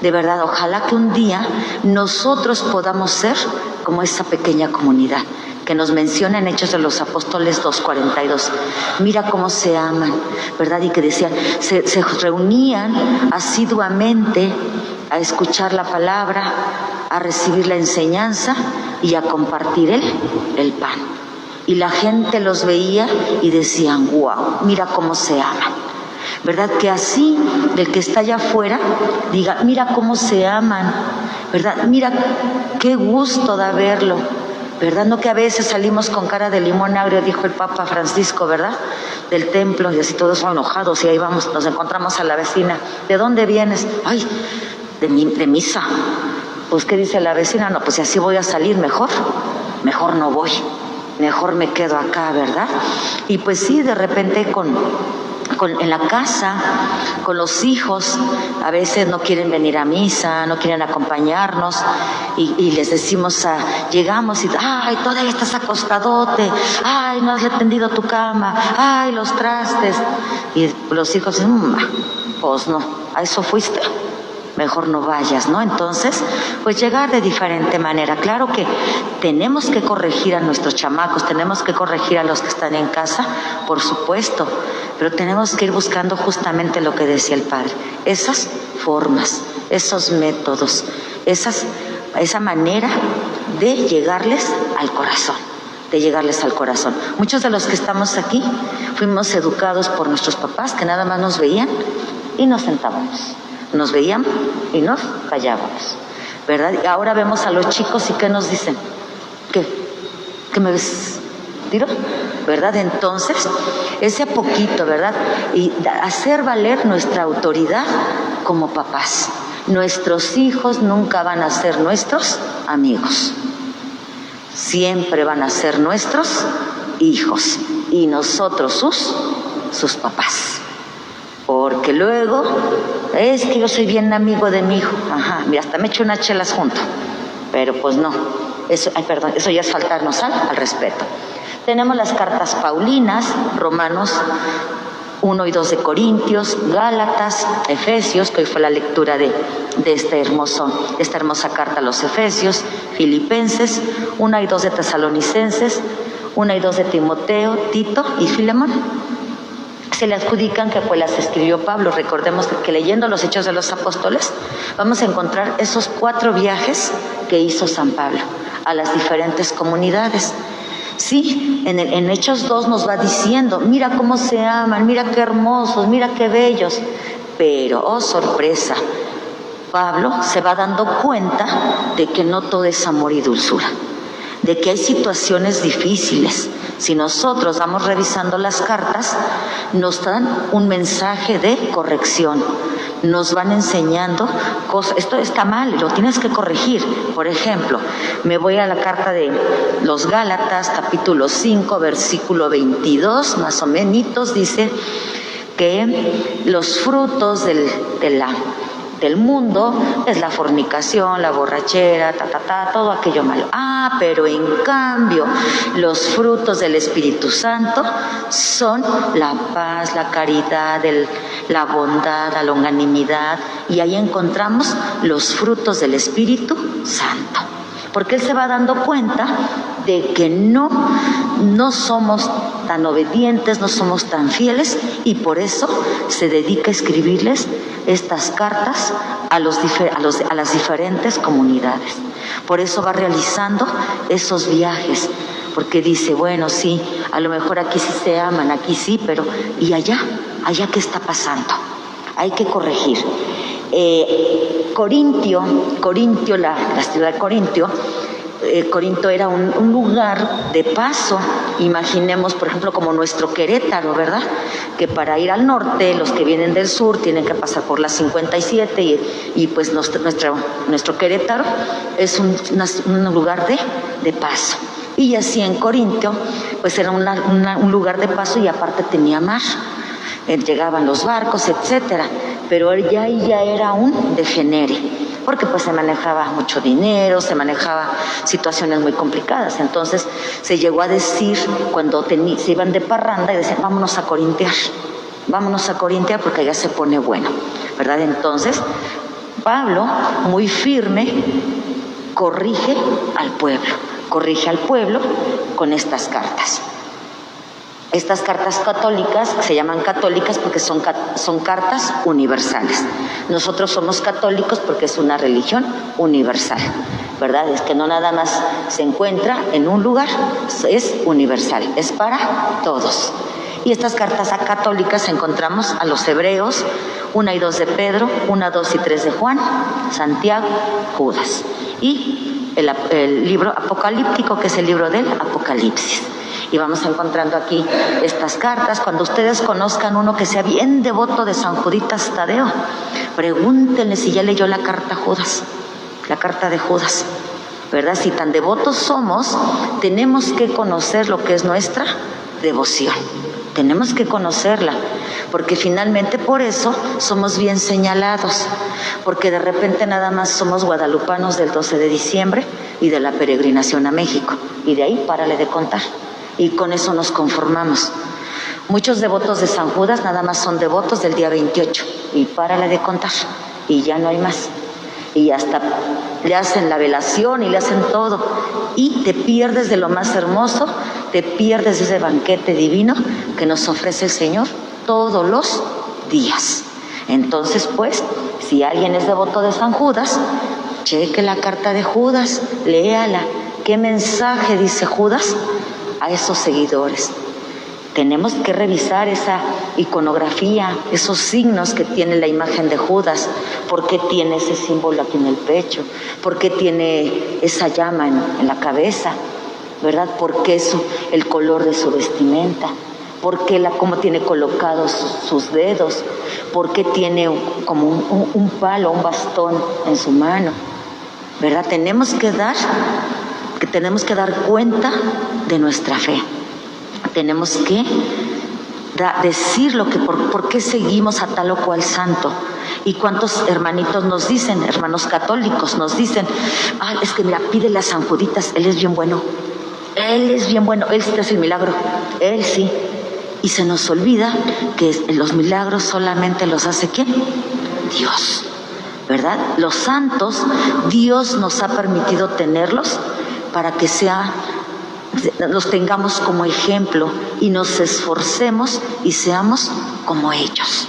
De verdad, ojalá que un día nosotros podamos ser como esa pequeña comunidad que nos menciona en Hechos de los Apóstoles 2:42. Mira cómo se aman, ¿verdad? Y que decían, se reunían asiduamente a escuchar la palabra, a recibir la enseñanza y a compartir el pan. Y la gente los veía y decían, wow, mira cómo se aman. ¿Verdad? Que así, del que está allá afuera, diga, mira cómo se aman, ¿verdad? Mira qué gusto da verlo, ¿verdad? No que a veces salimos con cara de limón agrio, dijo el Papa Francisco, ¿verdad? Del templo, y así todos enojados, y ahí vamos, nos encontramos a la vecina. ¿De dónde vienes? Ay, de misa. Pues, ¿qué dice la vecina? No, pues si así voy a salir, mejor no voy, mejor me quedo acá, ¿verdad? Y pues sí, de repente en la casa, con los hijos, a veces no quieren venir a misa, no quieren acompañarnos, y les decimos, llegamos y, ay, todavía estás acostadote, ay, no has tendido tu cama, ay, los trastes, y los hijos dicen, pues no, a eso fuiste, mejor no vayas, ¿no? Entonces, pues llegar de diferente manera. Claro que tenemos que corregir a nuestros chamacos, tenemos que corregir a los que están en casa, por supuesto, pero tenemos que ir buscando justamente lo que decía el Padre, esas formas, esos métodos, esa manera de llegarles al corazón, Muchos de los que estamos aquí fuimos educados por nuestros papás, que nada más nos veían y nos sentábamos. Nos veían y nos callábamos, ¿verdad? Y ahora vemos a los chicos y ¿qué nos dicen? ¿Qué me ves? ¿Tiro? ¿Verdad? Entonces, ese poquito, ¿verdad? Y hacer valer nuestra autoridad como papás. Nuestros hijos nunca van a ser nuestros amigos. Siempre van a ser nuestros hijos y nosotros sus papás. Porque luego, es que yo soy bien amigo de mi hijo. Ajá, mira, hasta me echo unas chelas junto. Pero pues no, eso ya es faltarnos al respeto. Tenemos las cartas paulinas, Romanos 1 y 2 de Corintios, Gálatas, Efesios, que hoy fue la lectura de esta hermosa carta a los Efesios, Filipenses, 1 y 2 de Tesalonicenses, 1 y 2 de Timoteo, Tito y Filemón. Se le adjudican que pues las escribió Pablo. Recordemos que leyendo los Hechos de los Apóstoles vamos a encontrar esos 4 viajes que hizo San Pablo a las diferentes comunidades. Sí, en Hechos 2 nos va diciendo, mira cómo se aman, mira qué hermosos, mira qué bellos. Pero, oh sorpresa, Pablo se va dando cuenta de que no todo es amor y dulzura, de que hay situaciones difíciles. Si nosotros vamos revisando las cartas, nos dan un mensaje de corrección, nos van enseñando cosas, esto está mal, lo tienes que corregir. Por ejemplo, me voy a la carta de los Gálatas, capítulo 5, versículo 22, más o menos, dice que los frutos del mundo es la fornicación, la borrachera, todo aquello malo. Pero en cambio, los frutos del Espíritu Santo son la paz, la caridad, la bondad, la longanimidad, y ahí encontramos los frutos del Espíritu Santo. Porque él se va dando cuenta de que no somos tan obedientes, no somos tan fieles, y por eso se dedica a escribirles estas cartas a las diferentes comunidades. Por eso va realizando esos viajes, porque dice, bueno, sí, a lo mejor aquí sí se aman, aquí sí, pero ¿y allá qué está pasando? Hay que corregir. Corintio, la ciudad de Corintio era un lugar de paso. Imaginemos, por ejemplo, como nuestro Querétaro, ¿verdad? Que para ir al norte, los que vienen del sur tienen que pasar por la 57 y pues nuestro Querétaro es un lugar de paso. Y así en Corintio, pues era un lugar de paso y aparte tenía mar. Llegaban los barcos, etcétera. Pero ya era un degenere, porque pues se manejaba mucho dinero, se manejaba situaciones muy complicadas. Entonces se llegó a decir, cuando se iban de parranda, y decían, vámonos a corintiar porque allá se pone bueno, ¿verdad? Entonces Pablo, muy firme, corrige al pueblo con estas cartas. Estas cartas católicas se llaman católicas porque son cartas universales. Nosotros somos católicos porque es una religión universal, ¿verdad? Es que no nada más se encuentra en un lugar, es universal, es para todos. Y estas cartas católicas encontramos a los hebreos, 1 y 2 de Pedro, 1, 2 y 3 de Juan, Santiago, Judas. Y el libro apocalíptico, que es el libro del Apocalipsis. Y vamos encontrando aquí estas cartas. Cuando ustedes conozcan uno que sea bien devoto de San Juditas Tadeo, pregúntenle si ya leyó la carta Judas, la carta de Judas, ¿verdad? Si tan devotos somos, tenemos que conocer lo que es nuestra devoción. Tenemos que conocerla, porque finalmente por eso somos bien señalados, porque de repente nada más somos guadalupanos del 12 de diciembre y de la peregrinación a México, y de ahí párale de contar. Y con eso nos conformamos. Muchos devotos de San Judas nada más son devotos del día 28 y párale de contar y ya no hay más. Y hasta le hacen la velación y le hacen todo y te pierdes de lo más hermoso, te pierdes de ese banquete divino que nos ofrece el Señor todos los días. Entonces, pues, si alguien es devoto de San Judas, cheque la carta de Judas, léala. ¿Qué mensaje dice Judas a esos seguidores? Tenemos que revisar esa iconografía, esos signos que tiene la imagen de Judas. ¿Por qué tiene ese símbolo aquí en el pecho? ¿Por qué tiene esa llama en la cabeza? ¿Verdad? ¿Por qué el color de su vestimenta? ¿Por qué cómo tiene colocados sus dedos? ¿Por qué tiene como un palo, un bastón en su mano? ¿Verdad? Tenemos que dar cuenta de nuestra fe. Tenemos que decir por qué seguimos a tal o cual santo. Y cuántos hermanitos nos dicen, hermanos católicos nos dicen, es que mira, pídele a San Juditas, él es bien bueno, él sí te hace el milagro, él sí. Y se nos olvida que los milagros solamente los hace ¿quién? Dios, ¿verdad? Los santos, Dios nos ha permitido tenerlos para que los tengamos como ejemplo y nos esforcemos y seamos como ellos,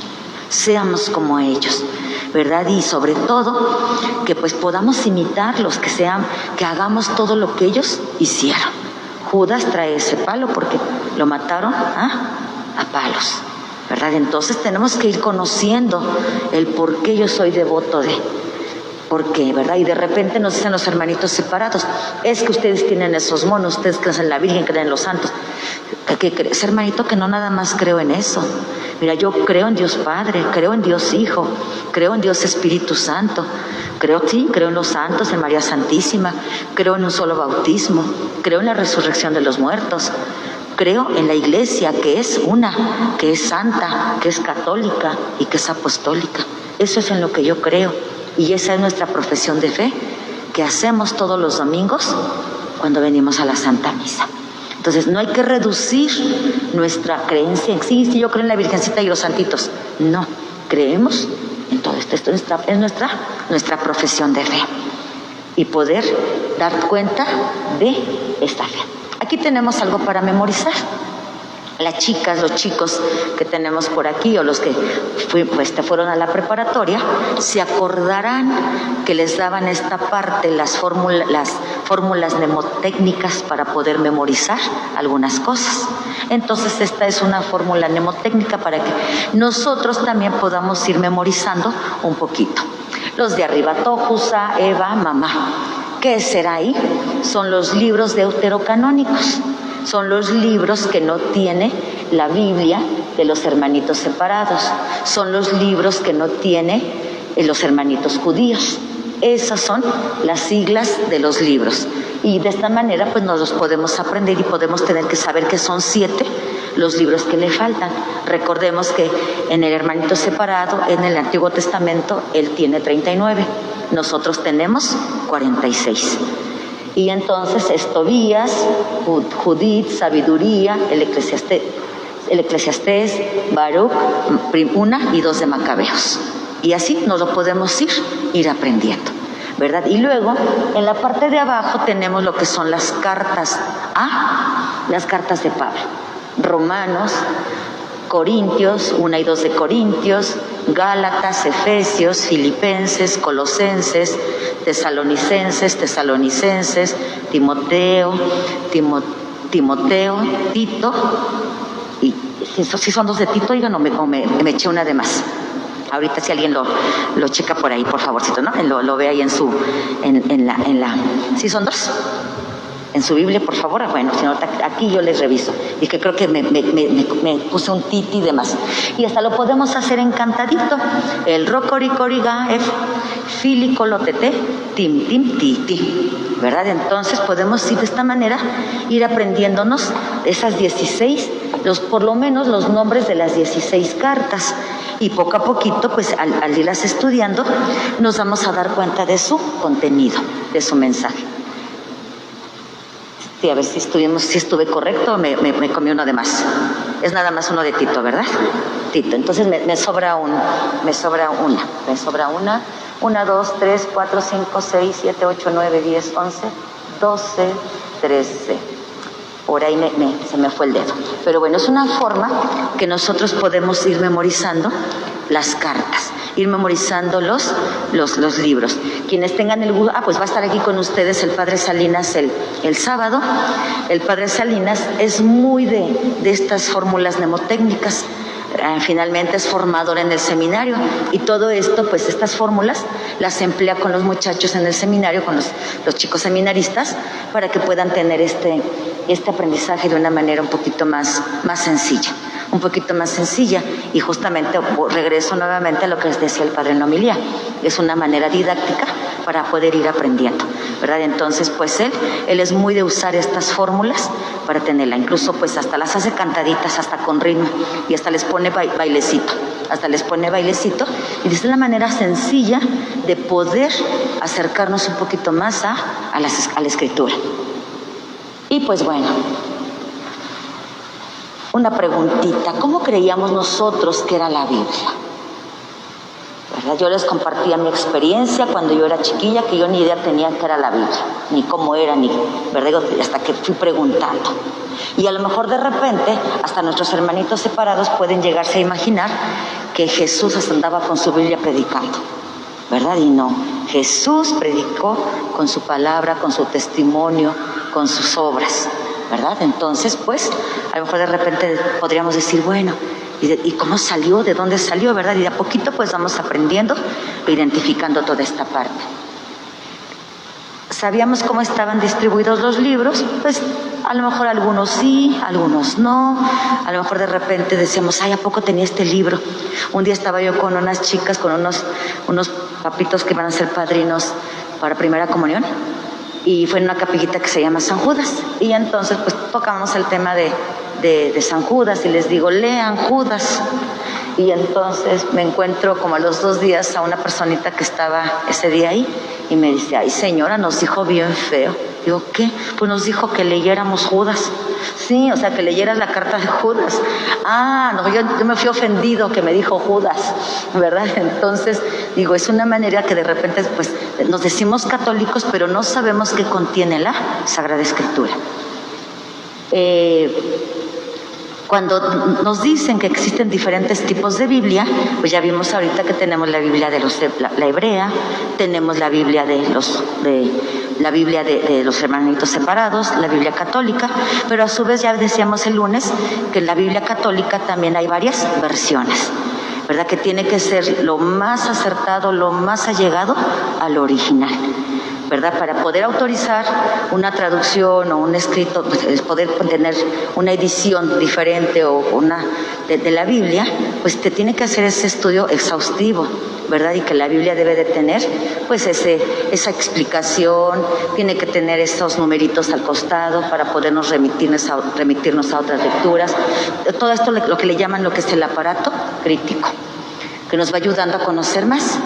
¿verdad? Y sobre todo que pues podamos imitarlos, que hagamos todo lo que ellos hicieron. Judas trae ese palo porque lo mataron a palos, ¿verdad? Entonces tenemos que ir conociendo el por qué yo soy devoto de. ¿Por qué, verdad? Y de repente nos dicen los hermanitos separados, es que ustedes tienen esos monos, ustedes creen en la Virgen, creen en los santos. ¿Qué crees, hermanito? Que no nada más creo en eso. Mira, yo creo en Dios Padre, creo en Dios Hijo, creo en Dios Espíritu Santo, creo en los santos, en María Santísima, creo en un solo bautismo, creo en la resurrección de los muertos, creo en la Iglesia que es una, que es santa, que es católica y que es apostólica. Eso es en lo que yo creo. Y esa es nuestra profesión de fe que hacemos todos los domingos cuando venimos a la Santa Misa. Entonces no hay que reducir nuestra creencia en sí, yo creo en la Virgencita y los santitos. No, creemos en todo esto. Esto es nuestra profesión de fe y poder dar cuenta de esta fe. Aquí tenemos algo para memorizar. Las chicas, los chicos que tenemos por aquí o los que fueron a la preparatoria, se acordarán que les daban esta parte, las fórmulas mnemotécnicas para poder memorizar algunas cosas. Entonces esta es una fórmula mnemotécnica para que nosotros también podamos ir memorizando un poquito. Los de arriba, Tojusa, Eva, Mamá. ¿Qué será ahí? Son los libros deuterocanónicos. Son los libros que no tiene la Biblia de los hermanitos separados. Son los libros que no tiene los hermanitos judíos. Esas son las siglas de los libros. Y de esta manera pues nos los podemos aprender y podemos tener que saber que son 7 los libros que le faltan. Recordemos que en el hermanito separado, en el Antiguo Testamento, él tiene 39. Nosotros tenemos 46. Y entonces Tobías, Judith, Sabiduría, el Eclesiastés, Baruch, 1 y 2 de Macabeos. Y así nos lo podemos ir aprendiendo, ¿verdad? Y luego, en la parte de abajo tenemos lo que son las cartas, las cartas de Pablo. Romanos, Corintios, 1 y 2 de Corintios, Gálatas, Efesios, Filipenses, Colosenses, Tesalonicenses, Timoteo, Tito, y si son 2 de Tito, oigan, me eché una de más. Ahorita si alguien lo checa por ahí, por favorcito, ¿no? Lo ve ahí en la ¿sí son 2? En su Biblia, por favor. Bueno, si no, aquí yo les reviso. Y que creo que me puse un titi de más. Y hasta lo podemos hacer encantadito. El rocoricoriga, filicolotete, tim, tim, titi. ¿Verdad? Entonces podemos ir de esta manera, ir aprendiéndonos esas 16, por lo menos los nombres de las 16 cartas. Y poco a poquito, pues al irlas estudiando, nos vamos a dar cuenta de su contenido, de su mensaje. Sí, a ver si estuve correcto, me comí uno de más. Es nada más uno de Tito, ¿verdad? Tito. Entonces me sobra una. 1, 2, 3, 4, 5, 6, 7, 8, 9, 10, 11, 12, 13. Por ahí se me fue el dedo. Pero bueno, es una forma que nosotros podemos ir memorizando las cartas, ir memorizando los libros. Quienes tengan el gusto, pues va a estar aquí con ustedes el Padre Salinas el sábado. El Padre Salinas es muy de estas fórmulas mnemotécnicas. Finalmente es formador en el seminario y todo esto, pues estas fórmulas las emplea con los muchachos en el seminario, con los chicos seminaristas, para que puedan tener este aprendizaje de una manera un poquito más sencilla, y justamente regreso nuevamente a lo que les decía el Padre en la homilía. Es una manera didáctica para poder ir aprendiendo, ¿verdad? Entonces, pues él es muy de usar estas fórmulas para tenerla, incluso pues hasta las hace cantaditas, hasta con ritmo, y hasta les pone bailecito, y esa es la manera sencilla de poder acercarnos un poquito más a la escritura. Y pues bueno, una preguntita: ¿cómo creíamos nosotros que era la Biblia? ¿Verdad? Yo les compartía mi experiencia cuando yo era chiquilla, que yo ni idea tenía que era la Biblia, ni cómo era, ¿verdad? Hasta que fui preguntando. Y a lo mejor de repente, hasta nuestros hermanitos separados pueden llegarse a imaginar que Jesús hasta andaba con su Biblia predicando, ¿verdad? Y no, Jesús predicó con su palabra, con su testimonio, con sus obras, ¿verdad? Entonces, pues, a lo mejor de repente podríamos decir, bueno, ¿y cómo salió? ¿De dónde salió? ¿Verdad? Y de a poquito pues vamos aprendiendo, identificando toda esta parte. ¿Sabíamos cómo estaban distribuidos los libros? Pues a lo mejor algunos sí, algunos no. A lo mejor de repente decíamos, ¿a poco tenía este libro? Un día estaba yo con unas chicas, con unos papitos que van a ser padrinos para primera comunión, y fue en una capillita que se llama San Judas, y entonces pues tocamos el tema de San Judas, y les digo, lean Judas. Y entonces me encuentro como a los 2 días a una personita que estaba ese día ahí, y me dice, ay señora, nos dijo bien feo. Digo, ¿qué? Pues nos dijo que leyéramos Judas. Sí, o sea, que leyeras la carta de Judas. No, yo me fui ofendido que me dijo Judas, ¿verdad? Entonces, digo, es una manera que de repente, pues, nos decimos católicos, pero no sabemos qué contiene la Sagrada Escritura. Cuando nos dicen que existen diferentes tipos de Biblia, pues ya vimos ahorita que tenemos la Biblia de la hebrea, tenemos la Biblia de los hermanitos separados, la Biblia católica, pero a su vez ya decíamos el lunes que en la Biblia católica también hay varias versiones, ¿verdad? Que tiene que ser lo más acertado, lo más allegado al original, ¿verdad? Para poder autorizar una traducción o un escrito, pues, poder tener una edición diferente o una de la Biblia, pues te tiene que hacer ese estudio exhaustivo, ¿verdad? Y que la Biblia debe de tener, pues, esa explicación, tiene que tener esos numeritos al costado para podernos remitirnos a otras lecturas. Todo esto lo que le llaman lo que es el aparato crítico, que nos va ayudando a conocer más.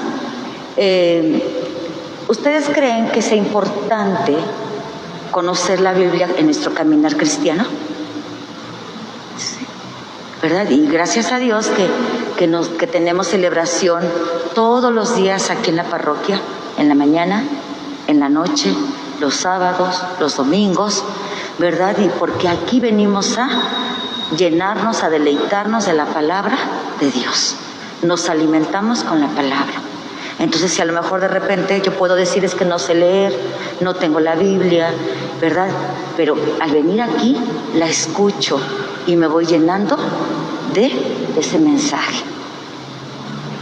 ¿Ustedes creen que sea importante conocer la Biblia en nuestro caminar cristiano? Sí, ¿verdad? Y gracias a Dios que tenemos celebración todos los días aquí en la parroquia, en la mañana, en la noche, los sábados, los domingos, ¿verdad? Y porque aquí venimos a llenarnos, a deleitarnos de la palabra de Dios. Nos alimentamos con la palabra. Entonces, si a lo mejor de repente yo puedo decir es que no sé leer, no tengo la Biblia, ¿verdad? Pero al venir aquí la escucho y me voy llenando de ese mensaje.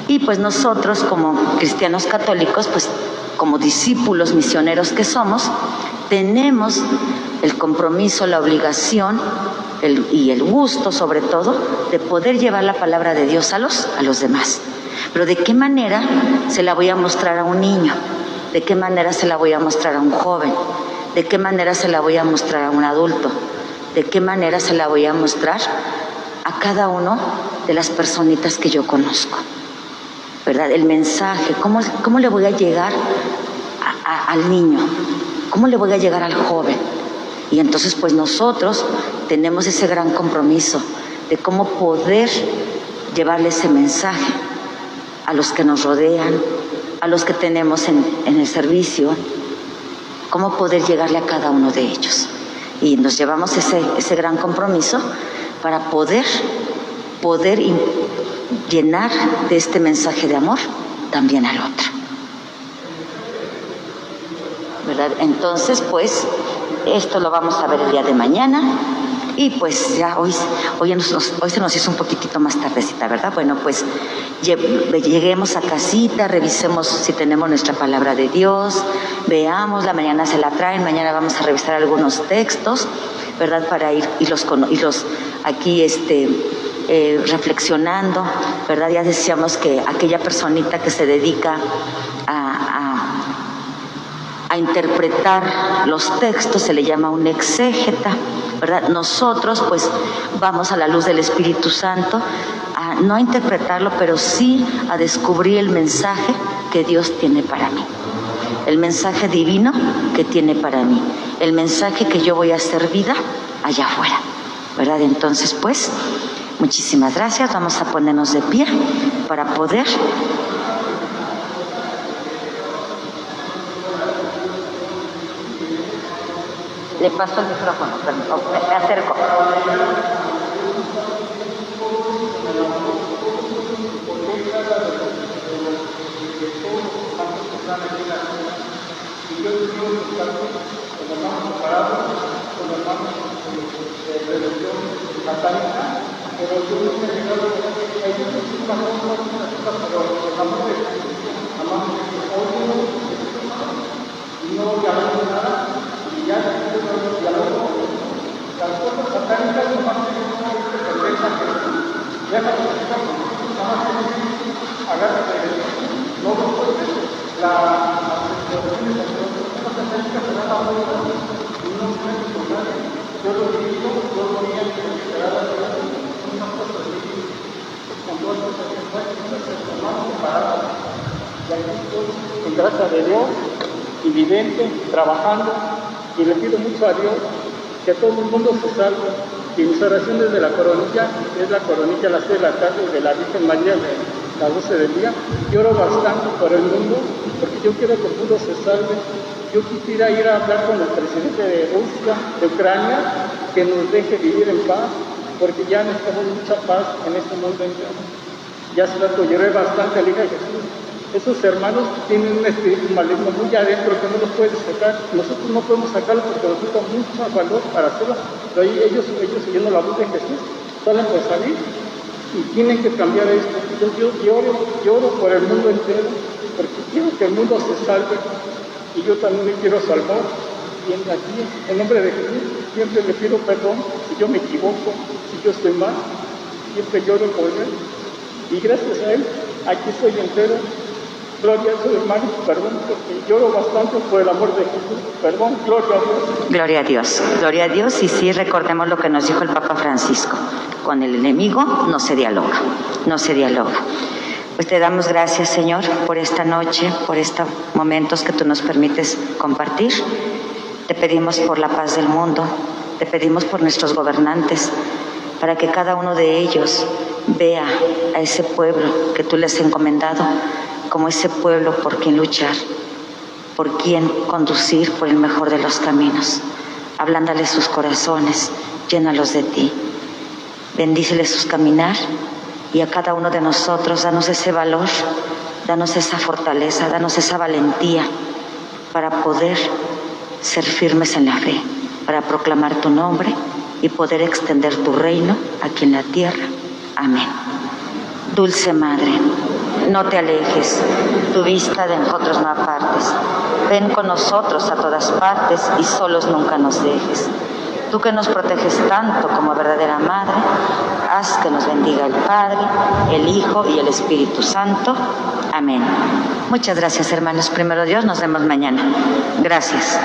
Y pues nosotros como cristianos católicos, pues como discípulos misioneros que somos, tenemos el compromiso, la obligación y el gusto sobre todo de poder llevar la palabra de Dios a los demás. Pero ¿de qué manera se la voy a mostrar a un niño? ¿De qué manera se la voy a mostrar a un joven? ¿De qué manera se la voy a mostrar a un adulto? ¿De qué manera se la voy a mostrar a cada uno de las personitas que yo conozco? ¿Verdad? El mensaje, ¿cómo le voy a llegar al niño? ¿Cómo le voy a llegar al joven? Y entonces pues nosotros tenemos ese gran compromiso de cómo poder llevarle ese mensaje a los que nos rodean, a los que tenemos en el servicio, cómo poder llegarle a cada uno de ellos. Y nos llevamos ese gran compromiso para poder llenar de este mensaje de amor también al otro. ¿Verdad? Entonces, pues, esto lo vamos a ver el día de mañana. Y pues ya hoy se nos hizo un poquitito más tardecita, ¿verdad? Bueno, pues lleguemos a casita, revisemos si tenemos nuestra palabra de Dios, veamos, la mañana se la traen, mañana vamos a revisar algunos textos, ¿verdad? Para irlos aquí reflexionando, ¿verdad? Ya decíamos que aquella personita que se dedica a interpretar los textos se le llama un exégeta, ¿verdad? Nosotros pues vamos a la luz del Espíritu Santo a no a interpretarlo, pero sí a descubrir el mensaje que Dios tiene para mí, el mensaje divino que tiene para mí, el mensaje que yo voy a hacer vida allá afuera, ¿verdad? Entonces pues muchísimas gracias, vamos a ponernos de pie para poder le paso el micrófono, me acerco. Las cosas satánicas no más que cerveza que ya no agárrate no la satánica se da la vuelta y no se puede encontrar. Yo lo digo, yo lo diría que se da la vuelta unas cosas así con todas las cosas que pueden tomar separadas. Y aquí estoy en gracia de Dios, evidente, trabajando, y le pido mucho a Dios que todo el mundo se salve. Y mis oraciones de la coronilla, es la coronilla a las 6 de la tarde de la Virgen María de las 12 del día. Yo oro bastante por el mundo, porque yo quiero que el mundo se salve. Yo quisiera ir a hablar con el presidente de Rusia, de Ucrania, que nos deje vivir en paz, porque ya necesitamos mucha paz en este mundo entero. Ya se lo lloré bastante al Hijo de Jesús. Esos hermanos tienen un espíritu maligno muy adentro que no los puedes sacar. Nosotros no podemos sacarlo porque nos gusta mucho valor para hacerlo. Pero ellos siguiendo la voz de Jesús, salen por salir y tienen que cambiar esto. Yo lloro por el mundo entero porque quiero que el mundo se salve y yo también me quiero salvar. Y aquí, en nombre de Jesús, siempre le pido perdón si yo me equivoco, si yo estoy mal. Siempre lloro por él y gracias a él aquí estoy entero. Gloria a Dios, hermano, perdón, porque lloro bastante por el amor de Jesús. Perdón, gloria a Dios. Gloria a Dios, gloria a Dios. Y sí, recordemos lo que nos dijo el Papa Francisco. Con el enemigo no se dialoga, no se dialoga. Pues te damos gracias, Señor, por esta noche, por estos momentos que tú nos permites compartir. Te pedimos por la paz del mundo, te pedimos por nuestros gobernantes, para que cada uno de ellos vea a ese pueblo que tú les has encomendado como ese pueblo por quien luchar, por quien conducir por el mejor de los caminos. Ablándale sus corazones, llénalos de ti. bendíceles sus caminar, y a cada uno de nosotros danos ese valor, danos esa fortaleza, danos esa valentía para poder ser firmes en la fe, para proclamar tu nombre y poder extender tu reino aquí en la tierra. Amén. Dulce Madre, no te alejes, tu vista de nosotros no apartes. Ven con nosotros a todas partes y solos nunca nos dejes. Tú que nos proteges tanto como verdadera Madre, haz que nos bendiga el Padre, el Hijo y el Espíritu Santo. Amén. Muchas gracias, hermanos. Primero Dios, nos vemos mañana. Gracias.